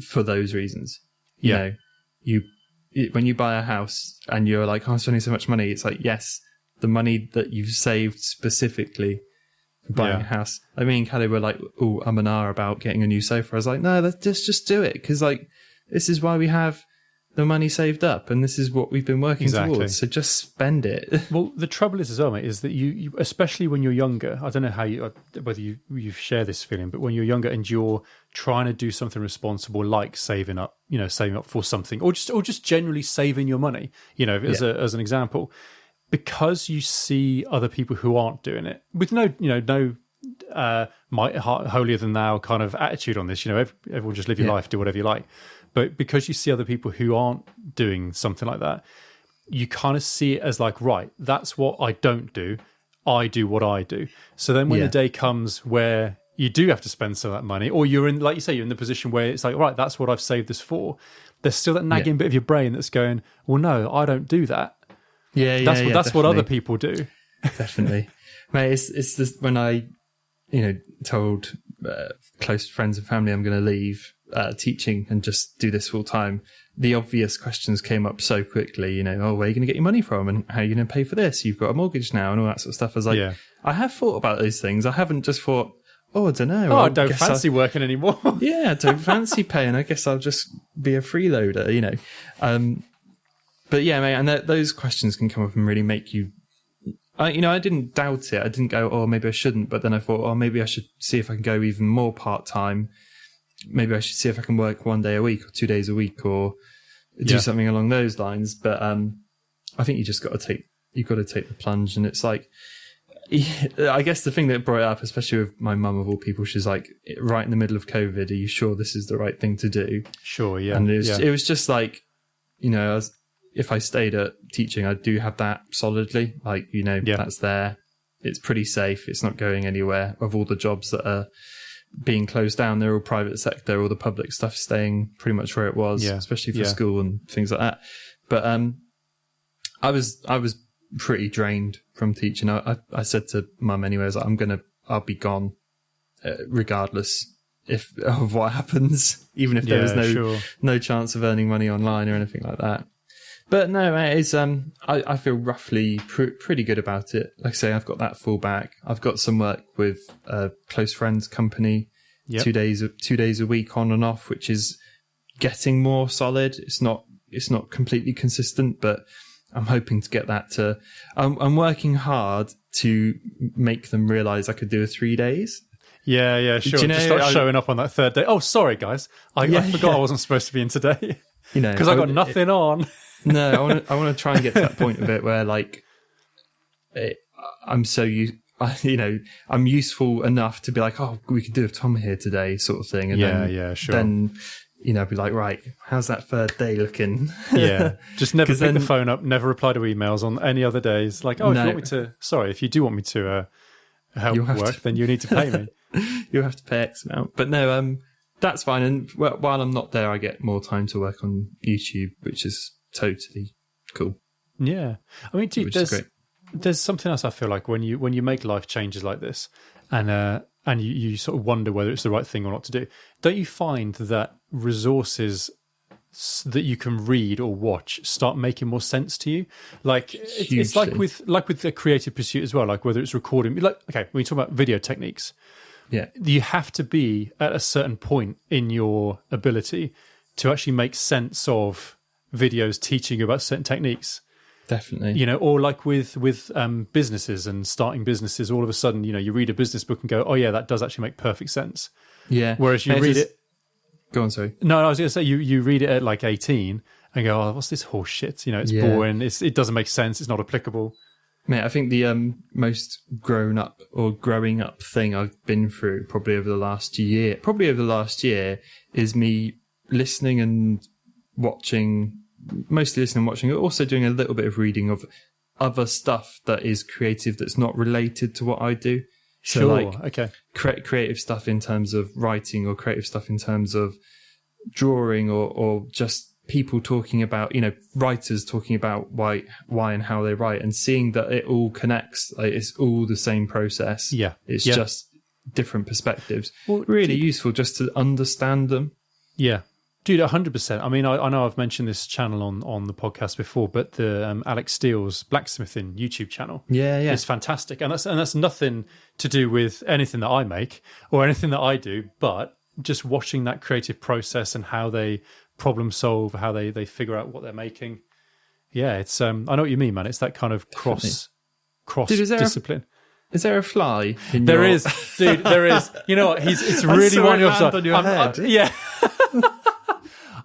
for those reasons. When you buy a house and you're like, I'm spending so much money, it's like, yes, the money that you've saved specifically for buying a house. Like, me and Callie were like, I'm an hour about getting a new sofa. I was like, no, let's just do it, because like this is why we have the money saved up, and this is what we've been working towards. So just spend it. Well, the trouble is as well, mate, is that you especially when you're younger, I don't know how whether you share this feeling, but when you're younger and you're trying to do something responsible, like saving up for something, or just generally saving your money, as an example, because you see other people who aren't doing it with no holier than thou kind of attitude on this. Everyone just live your life, do whatever you like. But because you see other people who aren't doing something like that, you kind of see it as like, right, that's what I don't do. I do what I do. So then when the day comes where you do have to spend some of that money, or you're in, like you say, you're in the position where it's like, right, that's what I've saved this for. There's still that nagging bit of your brain that's going, well, no, I don't do that. That's what other people do. Definitely. Mate, it's this, when I, told close friends and family I'm going to leave teaching and just do this full time, the obvious questions came up so quickly, where are you going to get your money from, and how are you going to pay for this? You've got a mortgage now, and all that sort of stuff. I was like, I have thought about those things. I haven't just thought, I don't know. I don't fancy working anymore. I don't fancy paying. I guess I'll just be a freeloader, But yeah, mate, and those questions can come up and really make you. I didn't doubt it. I didn't go, maybe I shouldn't. But then I thought, maybe I should see if I can go even more part-time. Maybe I should see if I can work 1 day a week or 2 days a week, or do something along those lines. But I think you just got to take the plunge. And it's like, I guess the thing that brought it up, especially with my mum of all people, she's like, right in the middle of COVID, are you sure this is the right thing to do? Sure, yeah. And it was just like, if I stayed at teaching, I do have that solidly. Like, that's there. It's pretty safe. It's not going anywhere. Of all the jobs that are being closed down, they're all private sector. All the public stuff staying pretty much where it was, especially for school and things like that. But I was pretty drained from teaching. I said to Mum anyway, I was like, I'll be gone regardless of what happens, even if there was no chance of earning money online or anything like that. But no, it's I feel roughly pretty good about it. Like I say, I've got that fallback. I've got some work with a close friends company, 2 days a week on and off, which is getting more solid. It's not completely consistent, but I'm hoping to get that to. I'm working hard to make them realise I could do a 3 days. Yeah, sure. Just start showing up on that third day. Oh, sorry, guys, I forgot I wasn't supposed to be in today. Because I got nothing on. No, I want to try and get to that point of it where, like, I'm I'm useful enough to be like, we could do with Tom here today, sort of thing. And then be like, right, how's that third day looking? Just never pick the phone up, never reply to emails on any other days. Like, if you do want me to help work, then you need to pay me. You'll have to pay X amount. But no, that's fine. And while I'm not there, I get more time to work on YouTube, which is totally cool. Yeah, I mean, dude, there's something else I feel like when you make life changes like this, and you sort of wonder whether it's the right thing or not to do. Don't you find that resources that you can read or watch start making more sense to you? Like it's like with the creative pursuit as well. Like whether it's recording, like when you talk about video techniques, you have to be at a certain point in your ability to actually make sense of videos teaching you about certain techniques. Definitely. Or like with businesses and starting businesses, all of a sudden, you read a business book and go, oh yeah, that does actually make perfect sense. Yeah. Whereas you read it. Go on, sorry. No, I was going to say you read it at like 18 and go, oh, what's this horse shit? It's boring. It doesn't make sense. It's not applicable. Mate, I think the most grown up or growing up thing I've been through probably over the last year is me listening and watching, mostly listening and watching, also doing a little bit of reading of other stuff that is creative that's not related to what I do. So creative stuff in terms of writing, or creative stuff in terms of drawing, or just people talking about, writers talking about why and how they write, and seeing that it all connects. Like, it's all the same process. Yeah. It's just different perspectives. Well, really useful just to understand them. Yeah. Dude, 100%. I mean, I know I've mentioned this channel on the podcast before, but the Alex Steele's Blacksmithing YouTube channel is fantastic. And that's nothing to do with anything that I make or anything that I do, but just watching that creative process and how they problem solve, how they figure out what they're making. Yeah, it's I know what you mean, man. It's that kind of cross discipline. Is there a fly? There is, dude. There is. You know what? It's really winding up on your head. Yeah.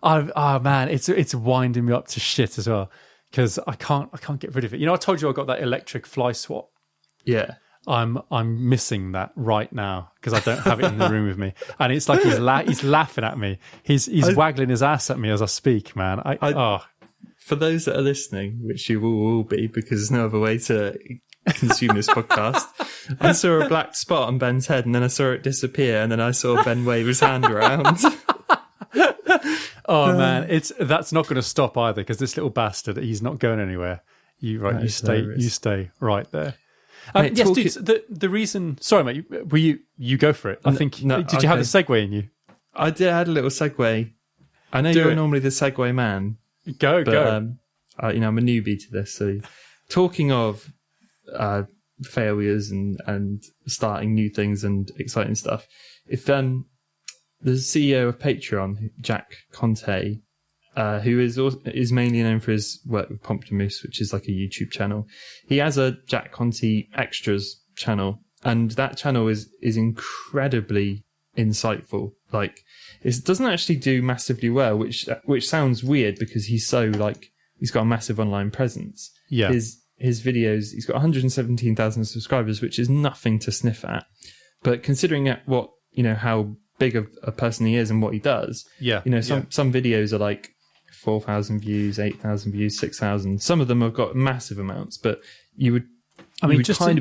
Oh man, it's winding me up to shit as well because I can't get rid of it. You know, I told you I got that electric fly swat. Yeah. I'm missing that right now because I don't have it in the room with me, and it's like he's laughing at me. He's waggling his ass at me as I speak, man. For those that are listening, which you will be because there's no other way to consume this podcast, I saw a black spot on Ben's head, and then I saw it disappear, and then I saw Ben wave his hand around. Oh man, that's not going to stop either because this little bastard, he's not going anywhere. You stay right there. Mate, yes, dude. The reason. Sorry, mate. You go for it? I think. Did you have the segue in you? I did. I had a little segue. I know you're normally the segue man. Go. I'm a newbie to this. So, talking of failures and starting new things and exciting stuff, if the CEO of Patreon, Jack Conte, who is mainly known for his work with Pomplamoose, which is like a YouTube channel. He has a Jack Conte Extras channel, and that channel is incredibly insightful. Like, it doesn't actually do massively well, which sounds weird because he's got a massive online presence. Yeah. His videos, he's got 117,000 subscribers, which is nothing to sniff at. But considering how big of a person he is and what he does, some videos are like 4,000 views, 8,000 views, 6,000. Some of them have got massive amounts, but you would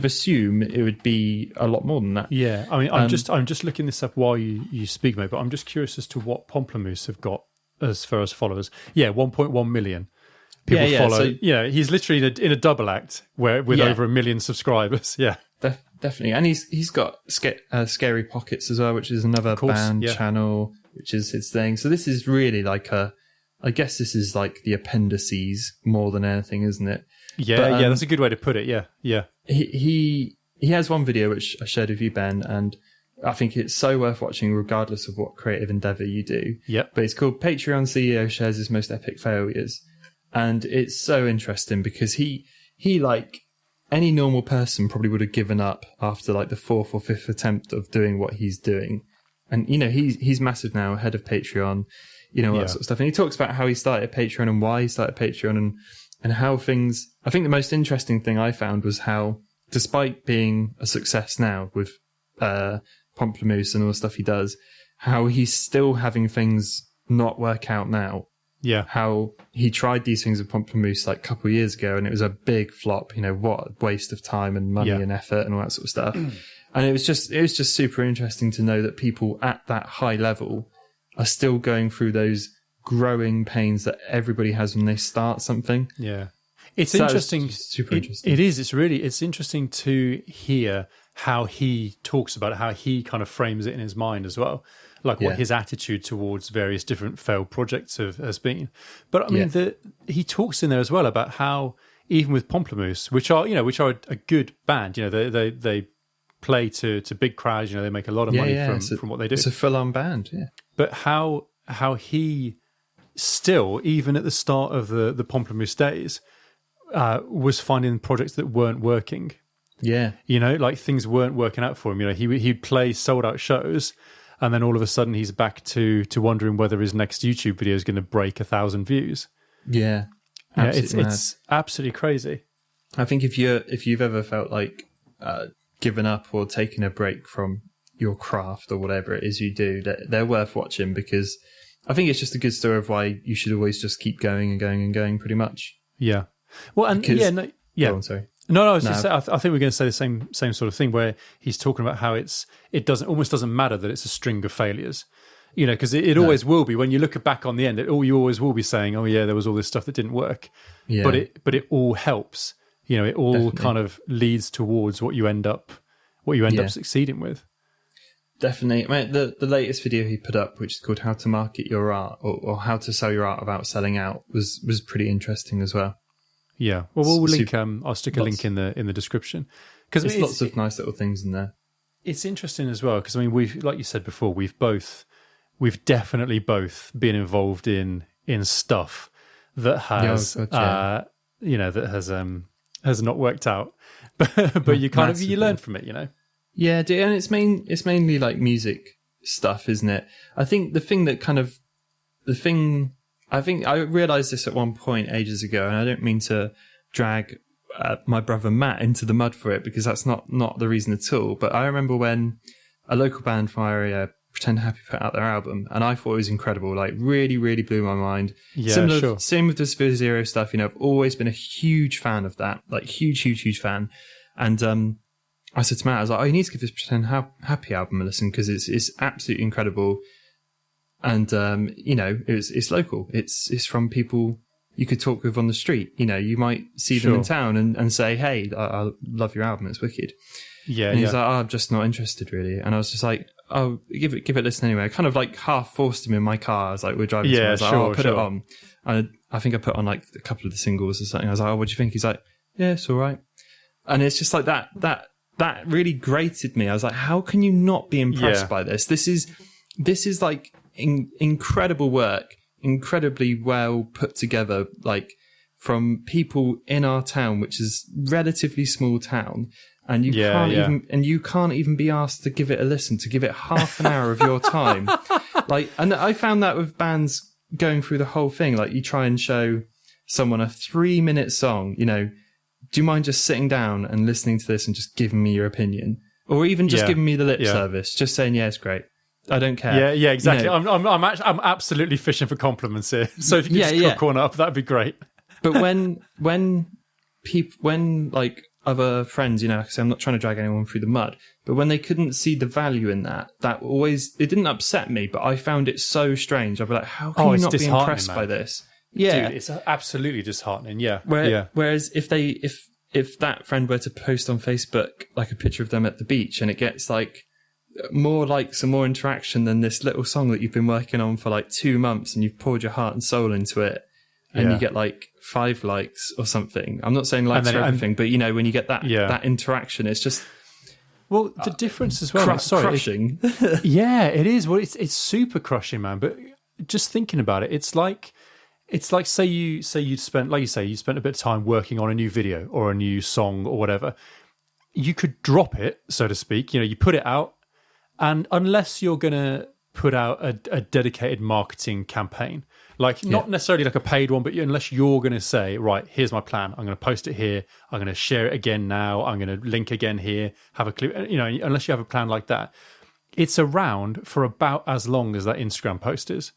assume it would be a lot more than that. Yeah, I mean, I'm just looking this up while you speak, mate. But I'm just curious as to what Pomplamoose have got as far as followers. Yeah, 1.1 million people follow. So, he's literally in a double act with over 1 million subscribers. Yeah, definitely, and he's got Scary Pockets as well, which is another band channel, which is his thing. So this is really like I guess this is like the appendices more than anything, isn't it? Yeah, that's a good way to put it. Yeah. He has one video which I shared with you, Ben, and I think it's so worth watching regardless of what creative endeavour you do. Yep. But it's called Patreon CEO Shares His Most Epic Failures. And it's so interesting because he like any normal person probably would have given up after like the 4th or 5th attempt of doing what he's doing. And, he's massive now, head of Patreon, all that sort of stuff. And he talks about how he started Patreon and why he started Patreon and how things... I think the most interesting thing I found was how, despite being a success now with Pomplamoose and all the stuff he does, how he's still having things not work out now. Yeah. How he tried these things with Pomplamoose like a couple of years ago and it was a big flop. What a waste of time and money and effort and all that sort of stuff. And it was just super interesting to know that people at that high level are still going through those growing pains that everybody has when they start something. Yeah. It's interesting. Super interesting. It is. It's interesting to hear how he talks about it, how he kind of frames it in his mind as well. Like what his attitude towards various different failed projects has been. But I mean, he talks in there as well about how even with Pomplamoose, which are a good band, they play to big crowds, they make a lot of money from what they do. It's a full-on band, yeah. But how he still, even at the start of the Pomplamoose days, was finding projects that weren't working. Yeah. Like things weren't working out for him. He'd play sold-out shows, and then all of a sudden he's back to wondering whether his next YouTube video is going to break 1,000 views. Yeah. It's absolutely crazy. I think if you've ever felt like given up or taken a break from your craft or whatever it is you do, they're worth watching because I think it's just a good story of why you should always just keep going and going and going prether much. Yeah. Well, and Go on, sorry. No, I was just saying, I think we're going to say the same sort of thing where he's talking about how it almost doesn't matter that it's a string of failures, because it always will be. When you look back on the end, you always will be saying, oh yeah, there was all this stuff that didn't work. Yeah. But it all helps. It all Definitely. Kind of leads towards what you end up succeeding with. Definitely. I mean, the latest video he put up, which is called How to Market Your Art or How to Sell Your Art Without Selling Out, was pretty interesting as well. Yeah. Well, we'll link. I'll stick a link in the description because there's lots of nice little things in there. It's interesting as well because I mean, like you said before, we've both we've definitely both been involved in stuff that has, that has not worked out, but you kind of, you learn from it, Yeah, and it's mainly like music stuff, isn't it? I think I realised this at one point ages ago, and I don't mean to drag my brother Matt into the mud for it, because that's not the reason at all. But I remember when a local band from our area, Pretend Happy, put out their album, and I thought it was incredible. Like, really, really blew my mind. Yeah, Same with the Sphere Zero stuff. I've always been a huge fan of that. Like, huge fan. And I said to Matt, I was like, you need to give this Pretend Happy album a listen, because it's absolutely incredible. And it's local. It's from people you could talk with on the street. You might see them in town and say, hey, I love your album, it's wicked. Yeah. And he's like, I'm just not interested really. And I was just like, give it a listen anyway. I kind of like half forced him in my car. I was like, we're driving somewhere. I was like, I'll put it on. And I think I put on like a couple of the singles or something. I was like, what do you think? He's like, yeah, it's all right. And it's just like that really grated me. I was like, how can you not be impressed by this? This is like incredible work, incredibly well put together, like from people in our town, which is relatively small town, and you can't even be asked to give it a listen, to give it half an hour of your time. And I found that with bands going through the whole thing, like you try and show someone a 3-minute song, do you mind just sitting down and listening to this and just giving me your opinion, or even just giving me the lip service, just saying, yeah, it's great. I don't care. Yeah, exactly. I'm absolutely fishing for compliments here. So if you could just corner up, that'd be great. But when like other friends, like I say, I'm not trying to drag anyone through the mud, but when they couldn't see the value in that always, it didn't upset me, but I found it so strange. I'd be like, how can you not be impressed by this? Yeah, dude, it's absolutely disheartening. Yeah. Whereas if that friend were to post on Facebook like a picture of them at the beach, and it gets like more likes and more interaction than this little song that you've been working on for like 2 months and you've poured your heart and soul into it, and you get like 5 likes or something. I'm not saying likes for everything, but when you get that interaction, it's just the difference as well. Crushing. Yeah, it is. Well, it's super crushing, man. But just thinking about it, it's like say you spent, like you say, you spent a bit of time working on a new video or a new song or whatever. You could drop it, so to speak. You put it out. And unless you're going to put out a dedicated marketing campaign, not necessarily like a paid one, but unless you're going to say, right, here's my plan. I'm going to post it here. I'm going to share it again now. I'm going to link again here. Have a clip. Unless you have a plan like that, it's around for about as long as that Instagram post is.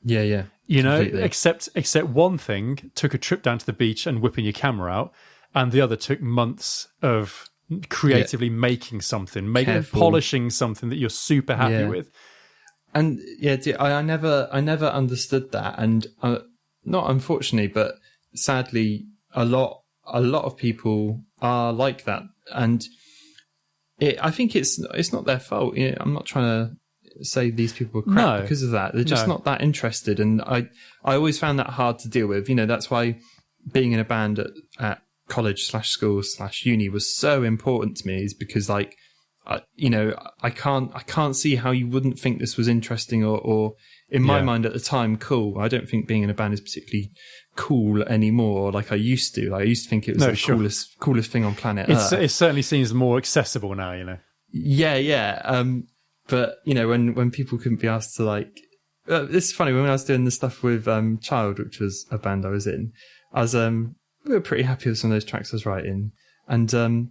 Yeah. Completely. Except one thing took a trip down to the beach and whipping your camera out, and the other took months of creatively making something, polishing something that you're super happy with. And I never understood that, and not unfortunately, but sadly, a lot of people are like that, and I think it's not their fault. I'm not trying to say these people are crap because of that. They're just not that interested, and I always found that hard to deal with. That's why being in a band at college/school/uni was so important to me, is because like I can't see how you wouldn't think this was interesting or in my mind at the time cool. I don't think being in a band is particularly cool anymore like I used to. I used to think it was the coolest thing on planet Earth. It certainly seems more accessible now, Yeah. But when people couldn't be asked to like this is funny, when I was doing the stuff with Child, which was a band I was in, I was we were pretty happy with some of those tracks I was writing. And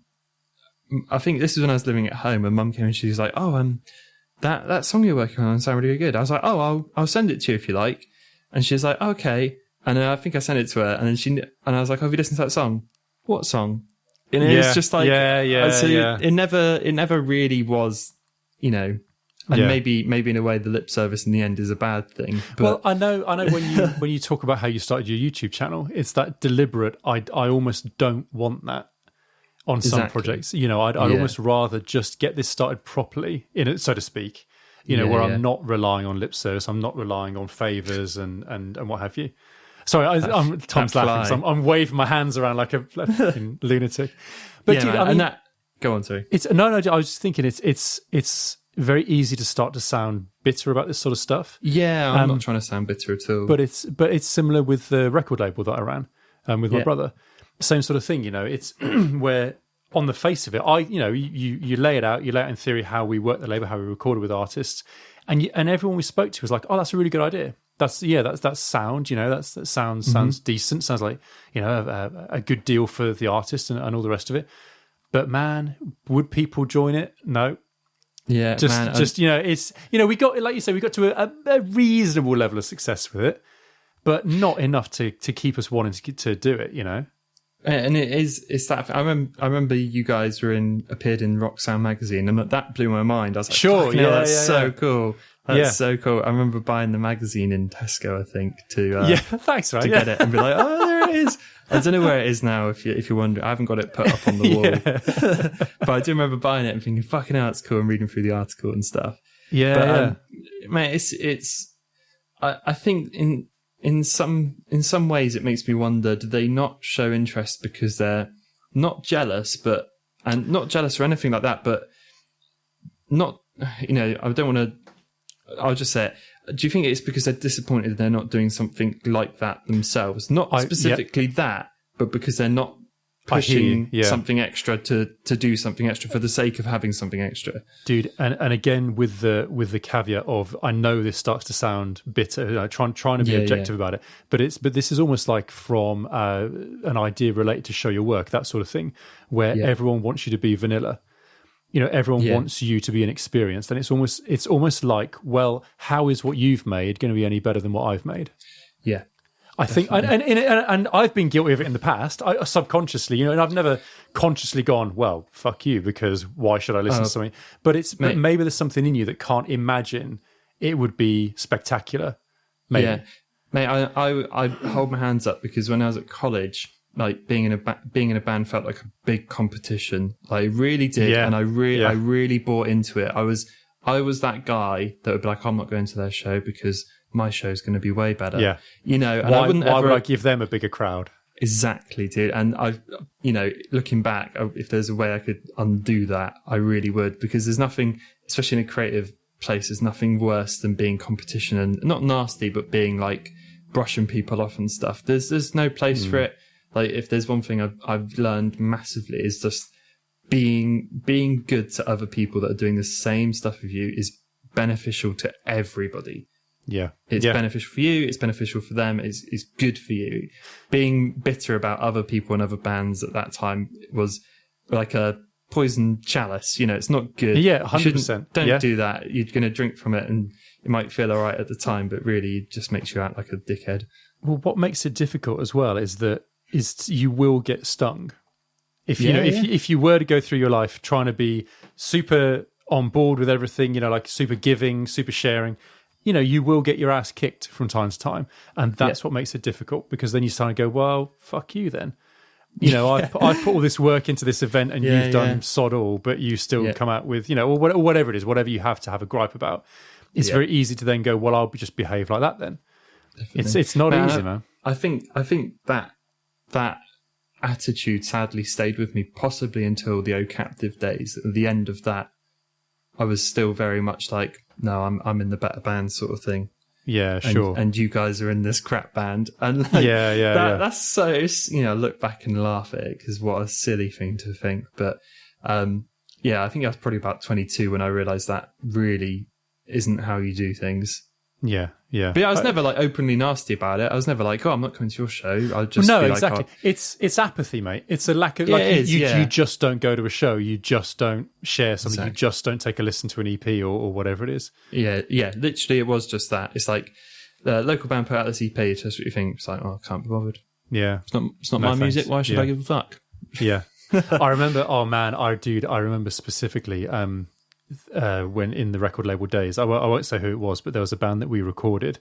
I think this is when I was living at home, and Mum came and she was like, that song you're working on sounds really good. I was like, I'll send it to you if you like. And she was like, okay. And I think I sent it to her, and then I was like, have you listened to that song? What song? And it's just like, it never really was, and maybe in a way the lip service in the end is a bad thing. But I know when you talk about how you started your YouTube channel, it's that deliberate. I almost don't want that on some projects. I'd almost rather just get this started properly, so to speak. Where I'm not relying on lip service, I'm not relying on favors and what have you. Sorry, Tom's laughing. So I'm waving my hands around like a fucking lunatic. But dude, go on, sorry. I was just thinking it's very easy to start to sound bitter about this sort of stuff. Yeah, I'm not trying to sound bitter at all. But it's similar with the record label that I ran with my brother. Same sort of thing, it's where on the face of it, you lay it out in theory how we work the label, how we recorded with artists, and everyone we spoke to was like, oh, that's a really good idea. That's sound, that sounds decent, sounds like, a good deal for the artist and all the rest of it. But man, would people join it? No. Yeah, it's we got, like you say, we got to a reasonable level of success with it, but not enough to keep us wanting to do it. And it's that. I remember you guys appeared in Rock Sound magazine, and that blew my mind. I was like, sure, that's so cool. That's so cool. I remember buying the magazine in Tesco, I think, to thanks, right? to get it and be like, oh, there it is. I don't know where it is now. If you're wondering, I haven't got it put up on the wall, but I do remember buying it and thinking, "Fucking hell, it's cool." And reading through the article and stuff. Yeah, mate, it's. I think in some ways it makes me wonder: do they not show interest because they're not jealous, and not jealous or anything like that, but not. I don't want to. I'll just say it. Do you think it's because they're disappointed they're not doing something like that themselves? Not specifically that, but because they're not pushing something extra to do something extra for the sake of having something extra. Dude, and again with the caveat of, I know this starts to sound bitter, trying to be objective about it, but this is almost like from an idea related to show your work, that sort of thing, where everyone wants you to be vanilla. Everyone wants you to be inexperienced, and it's almost like, well, how is what you've made going to be any better than what I've made? Yeah, I think, and I've been guilty of it in the past. I subconsciously, and I've never consciously gone, well, fuck you, because why should I listen to something? But but maybe there's something in you that can't imagine it would be spectacular. Maybe. Yeah, mate, I hold my hands up, because when I was at college, like being in a band felt like a big competition. Like, it really did, and I really bought into it. I was that guy that would be like, I'm not going to their show because my show's going to be way better. Yeah, and why would I give them a bigger crowd? Exactly, dude. And looking back, if there's a way I could undo that, I really would, because there's nothing, especially in a creative place, there's nothing worse than being competition, and not nasty, but being like brushing people off and stuff. There's no place for it. Like, if there's one thing I've learned massively, is just being good to other people that are doing the same stuff with you is beneficial to everybody. Yeah. It's beneficial for you, it's beneficial for them, it's good for you. Being bitter about other people and other bands at that time was like a poison chalice. It's not good. Yeah, 100%. Don't do that. You're going to drink from it, and it might feel all right at the time, but really it just makes you act like a dickhead. Well, what makes it difficult as well is you will get stung. If you were to go through your life trying to be super on board with everything, like super giving, super sharing, you will get your ass kicked from time to time. And that's what makes it difficult, because then you start to go, well, fuck you then. I put all this work into this event, and you've done sod all, but you still come out with, or whatever it is, whatever you have to have a gripe about. It's very easy to then go, well, I'll just behave like that then. Definitely. It's not easy, man. I think that attitude sadly stayed with me possibly until the O Captive days. At the end of that, I was still very much like, no, I'm in the better band sort of thing. Yeah, sure. And you guys are in this crap band. And like, that's so, look back and laugh at it, because what a silly thing to think. But I think I was probably about 22 when I realised that really isn't how you do things. Yeah. But I was never like openly nasty about it. I was never like, oh, I'm not coming to your show. I'll just exactly. Like, oh. It's apathy, mate. It's a lack of you just don't go to a show. You just don't share something. Exactly. You just don't take a listen to an EP or whatever it is. Yeah. Literally, it was just that. It's like the local band put out this EP. It's just what you think. It's like, oh, I can't be bothered. Yeah, it's not my music. Why should I give a fuck? Yeah. I remember. Oh man, I remember specifically. When in the record label days, I won't say who it was, but there was a band that we recorded,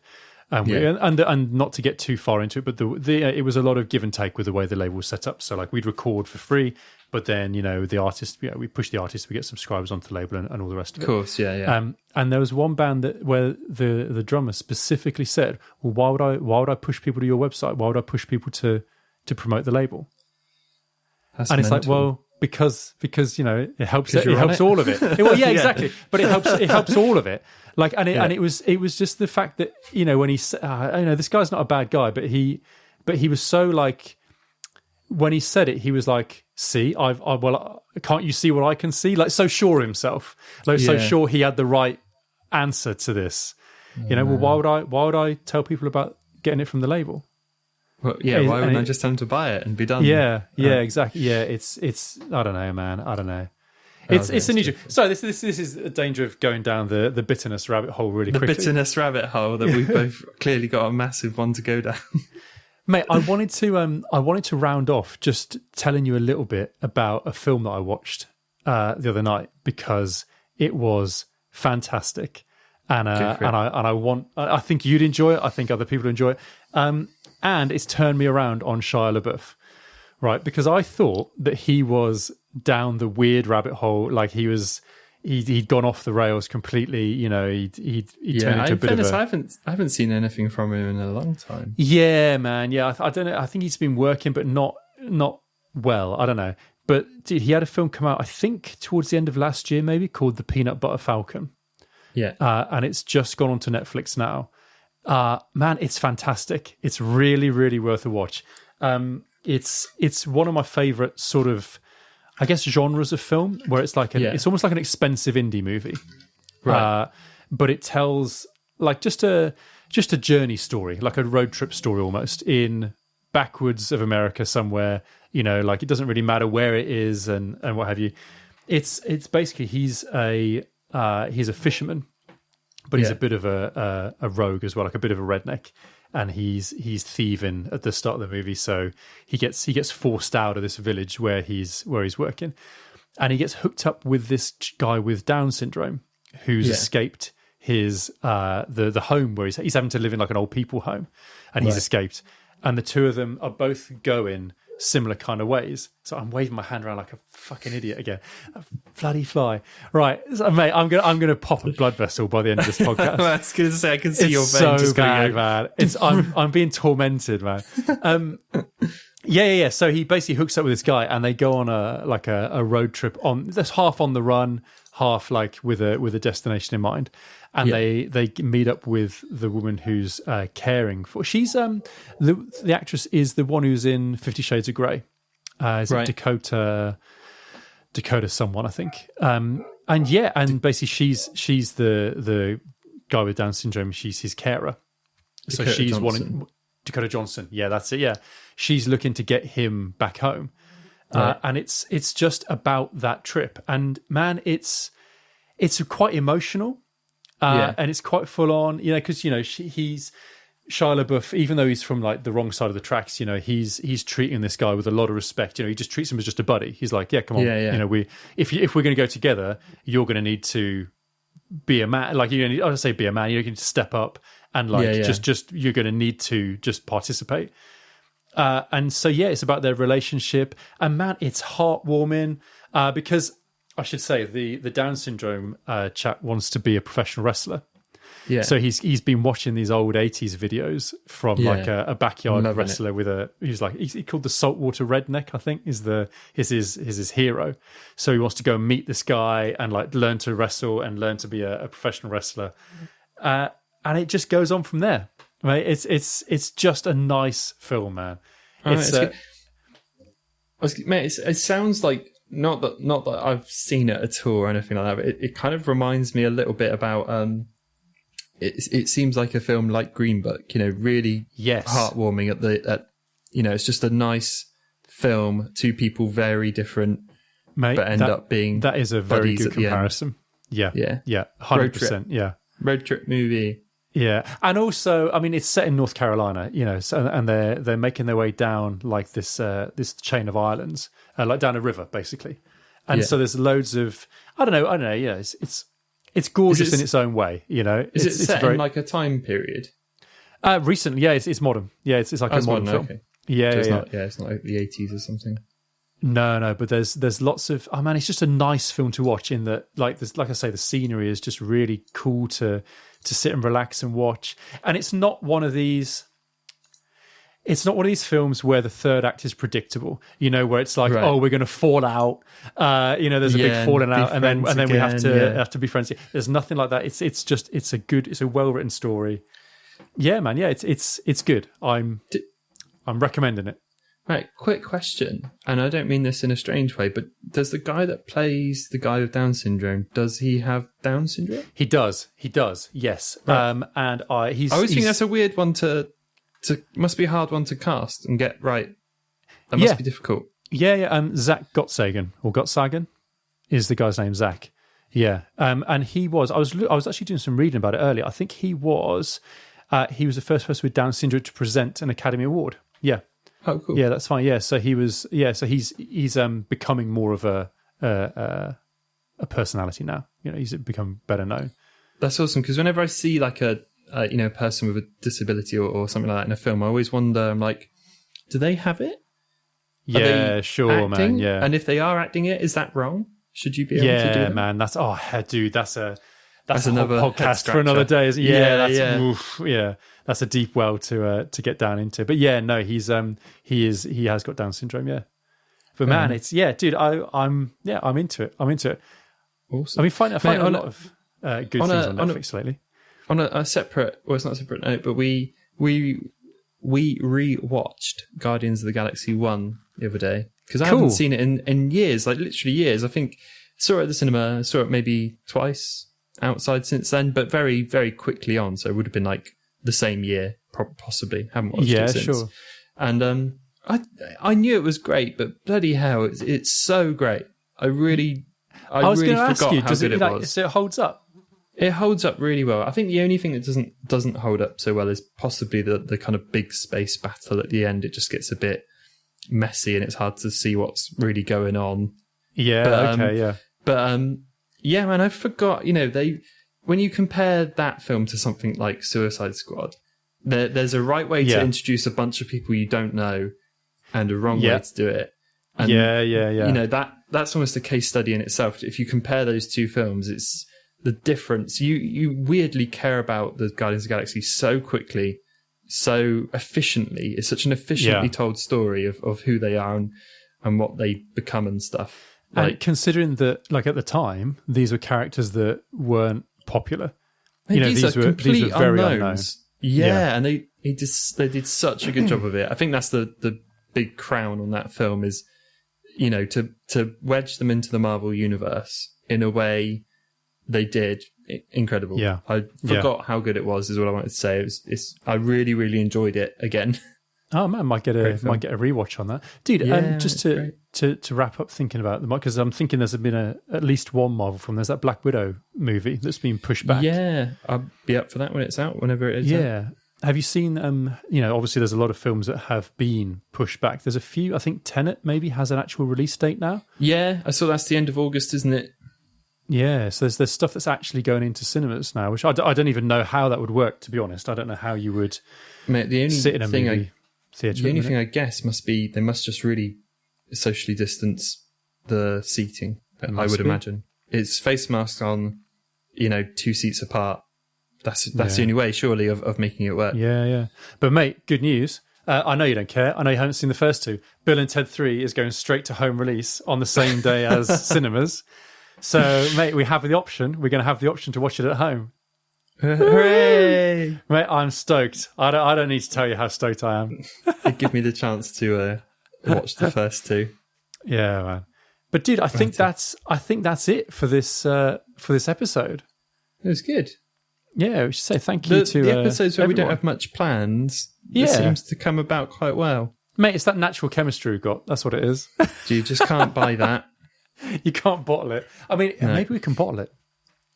and not to get too far into it, but it was a lot of give and take with the way the label was set up. So like, we'd record for free, but then the artist, we push the artist, we get subscribers onto the label and all the rest of it. Of course, yeah. And there was one band where the drummer specifically said, "Well, why would I push people to your website? Why would I push people to promote the label?" That's and mental. It's like, because you know it helps all of it. Well, yeah, exactly. But it helps all of it. Like, and it was just the fact that, you know, when he this guy's not a bad guy, but he was so like, when he said it, he was like, see, can't you see what I can see? Like, so sure of himself, like so sure he had the right answer to this. You know, well, why would I tell people about getting it from the label? Well, yeah, why wouldn't I just tell them to buy it and be done? Yeah, exactly. Yeah, it's I don't know, man. I don't know. It's unusual. So this is a danger of going down the bitterness rabbit hole really quickly. The bitterness rabbit hole that we've both clearly got a massive one to go down. Mate, I wanted to round off just telling you a little bit about a film that I watched the other night, because it was fantastic, and I think you'd enjoy it. I think other people enjoy it, and it's turned me around on Shia LaBeouf, right? Because I thought that he was down the weird rabbit hole, like he'd gone off the rails completely. You know, he turned into a bit of a... I haven't seen anything from him in a long time. Yeah, man. Yeah, I don't know. I think he's been working, but not well. I don't know. But dude, he had a film come out, I think, towards the end of last year, maybe, called The Peanut Butter Falcon. Yeah, and it's just gone onto Netflix now. Man, it's fantastic. It's really, really worth a watch. It's one of my favorite sort of, I guess, genres of film, where it's like it's almost like an expensive indie movie, right? But it tells like just a journey story, like a road trip story almost, in backwards of America somewhere. You know, like it doesn't really matter where it is and what have you. It's basically he's a fisherman, but he's a bit of a rogue as well, like a bit of a redneck. And he's thieving at the start of the movie, so he gets forced out of this village where he's working, and he gets hooked up with this guy with Down syndrome who's escaped his the home where he's having to live in, like an old people home, and he's escaped, and the two of them are both going similar kind of ways. So I'm waving my hand around like a fucking idiot again. A bloody fly. Right, so, mate, I'm gonna pop a blood vessel by the end of this podcast. I was gonna say, I can see it's your so vein just bad, going out. man. I'm being tormented, man. Yeah. So he basically hooks up with this guy, and they go on a road trip that's half on the run, half like with a destination in mind. And they meet up with the woman who's caring for. She's the actress is the one who's in 50 Shades of Grey. Is it Dakota someone, I think. And basically she's the guy with Down syndrome. She's his carer. So she's wanting Dakota Johnson. Yeah, that's it. Yeah, she's looking to get him back home, and it's just about that trip. And man, it's quite emotional. And it's quite full on, you know, because, you know, he's Shia LaBeouf, even though he's from like the wrong side of the tracks, you know, he's treating this guy with a lot of respect. You know, he just treats him as just a buddy. He's like, yeah, come on, you know, if we're going to go together, you're going to need to be a man. Like, I would say be a man. You need to step up and like just you're going to need to just participate. And so it's about their relationship, and man, it's heartwarming because. I should say the Down syndrome chap wants to be a professional wrestler. Yeah. So he's been watching these old 80s videos from like a backyard wrestler with he's called the Saltwater Redneck, I think, is his hero. So he wants to go and meet this guy and like learn to wrestle and learn to be a professional wrestler. And it just goes on from there. Right? It's just a nice film, man. It sounds like not that I've seen it at all or anything like that, but it kind of reminds me a little bit about it seems like a film like Green Book, you know, really heartwarming at you know, it's just a nice film, two people very different, mate, but end up being that is a very good comparison. Yeah 100%. Road trip movie. Yeah, and also, I mean, it's set in North Carolina, you know, so, and they're making their way down like this chain of islands, like down a river, basically. And so there's loads of I don't know. Yeah, it's gorgeous in its own way, you know. Is it set in like a time period? Recently, it's modern. Yeah, it's like a modern film. Okay. Yeah, so it's not like the 80s or something. No, but there's lots of it's just a nice film to watch. In that, like I say, the scenery is just really cool to sit and relax and watch. And it's not one of these. it's not one of these films where the third act is predictable, where it's like, oh, we're going to fall out, there's a big falling out, and then we have to be friends. There's nothing like that. It's a well written story. Yeah, man. Yeah, it's good. I'm recommending it. Right, quick question, and I don't mean this in a strange way, but does the guy that plays the guy with Down syndrome, does he have Down syndrome? He does, yes. Right. And I always think that's a weird one to must be a hard one to cast and get right. That must be difficult. Yeah. Zach Gottsagen is the guy's name, Zach. Yeah. And he was. I was actually doing some reading about it earlier. I think he was the first person with Down syndrome to present an Academy Award. Yeah. Oh, cool. Yeah, that's fine. Yeah, so he was. Yeah, so he's becoming more of a personality now. He's become better known. That's awesome, because whenever I see like a person with a disability or something like that in a film, I always wonder. I'm like, do they have it? Yeah, sure, acting? man. Yeah, and if they are acting it, is that wrong? Should you be able to do that? Yeah, man. That's dude. That's another podcast for another day. Yeah. That's a deep well to get down into. But yeah, no, he has got Down syndrome. Yeah, but man, it's dude. I'm into it. Awesome. I mean, finding a lot of good things on Netflix lately. On a separate, well, it's not a separate note, but we re-watched Guardians of the Galaxy 1 the other day, because I haven't seen it in years, like literally years. I think saw it at the cinema, saw it maybe twice outside since then, but very, very quickly on. So it would have been like the same year, possibly. Haven't watched it since. Sure. And I knew it was great, but bloody hell, it's so great. I really forgot how good it was. So it holds up. It holds up really well. I think the only thing that doesn't hold up so well is possibly the kind of big space battle at the end. It just gets a bit messy and it's hard to see what's really going on. Yeah, But yeah, man, I forgot. When you compare that film to something like Suicide Squad, there's a right way to introduce a bunch of people you don't know, and a wrong way to do it. And, that's almost a case study in itself. If you compare those two films, it's the difference. You weirdly care about the Guardians of the Galaxy so quickly, so efficiently. It's such an efficiently told story of who they are and what they become and stuff. And considering that, like at the time, these were characters that weren't popular. These were complete very unknowns. Yeah, and they did such a good job of it. I think that's the big crown on that film is, to wedge them into the Marvel universe in a way they did. Incredible. Yeah, I forgot how good it was. Is what I wanted to say. I really, really enjoyed it again. Oh man, might get a rewatch on that, dude. Just to wrap up thinking about them, because I'm thinking there's been at least one Marvel film. There's that Black Widow movie that's been pushed back. Yeah, I'll be up for that when it's out, whenever it is. Yeah. Have you seen? Obviously there's a lot of films that have been pushed back. There's a few. I think Tenet maybe has an actual release date now. Yeah, I saw that's the end of August, isn't it? Yeah, so there's stuff that's actually going into cinemas now, which I don't even know how that would work. To be honest, I don't know how you would. Mate, the only sit in a thing movie. The only thing I guess must be they must just really socially distance the seating. I would imagine it's face masks on, 2 seats apart. That's the only way, surely, of making it work. Yeah. But mate, good news. I know you don't care. I know you haven't seen the first two. Bill and Ted 3 is going straight to home release on the same day as cinemas. So, mate, we have the option. We're going to have the option to watch it at home. Hooray! Mate, I'm stoked. I don't need to tell you how stoked I am. Give me the chance to watch the first two. Yeah, man. But dude, I think that's it for this episode. It was good. Yeah, we should say thank you to the episodes where everyone. we don't have much plans. It seems to come about quite well. Mate, it's that natural chemistry we've got. That's what it is. You just can't buy that. You can't bottle it. I mean, maybe we can bottle it.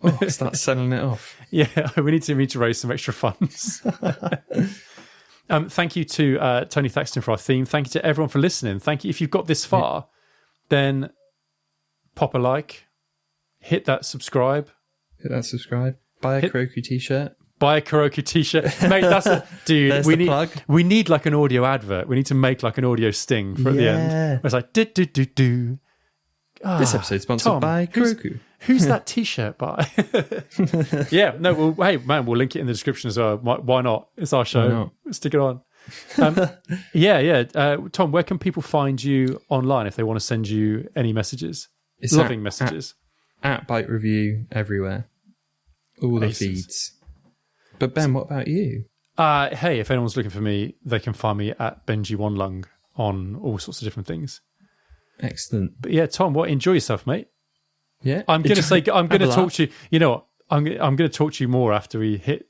Oh, start selling it off. Yeah, we need to raise some extra funds. Thank you to Tony Thaxton for our theme. Thank you to everyone for listening. Thank you. If you've got this far, then pop a like, hit that subscribe. Buy a Kuroku t-shirt. Buy a Kuroku t-shirt. Mate, that's a dude. We need like an audio advert. We need to make like an audio sting for at the end. Where it's like do. This episode's sponsored by Kuroku. Who's that t-shirt by? Yeah, no, well, hey, man, we'll link it in the description as well. Why not? It's our show. Stick it on. Tom, where can people find you online if they want to send you any messages? It's loving messages. At Bite Review everywhere. All the feeds. But Ben, what about you? Hey, if anyone's looking for me, they can find me at Benji Wanlung on all sorts of different things. Excellent. But yeah, Tom, enjoy yourself, mate. Yeah. I'm going to talk to you. You know what? I'm going to talk to you more after we hit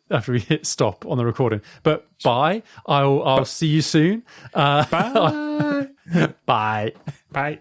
stop on the recording. But bye. I'll see you soon. Bye. Bye. Bye.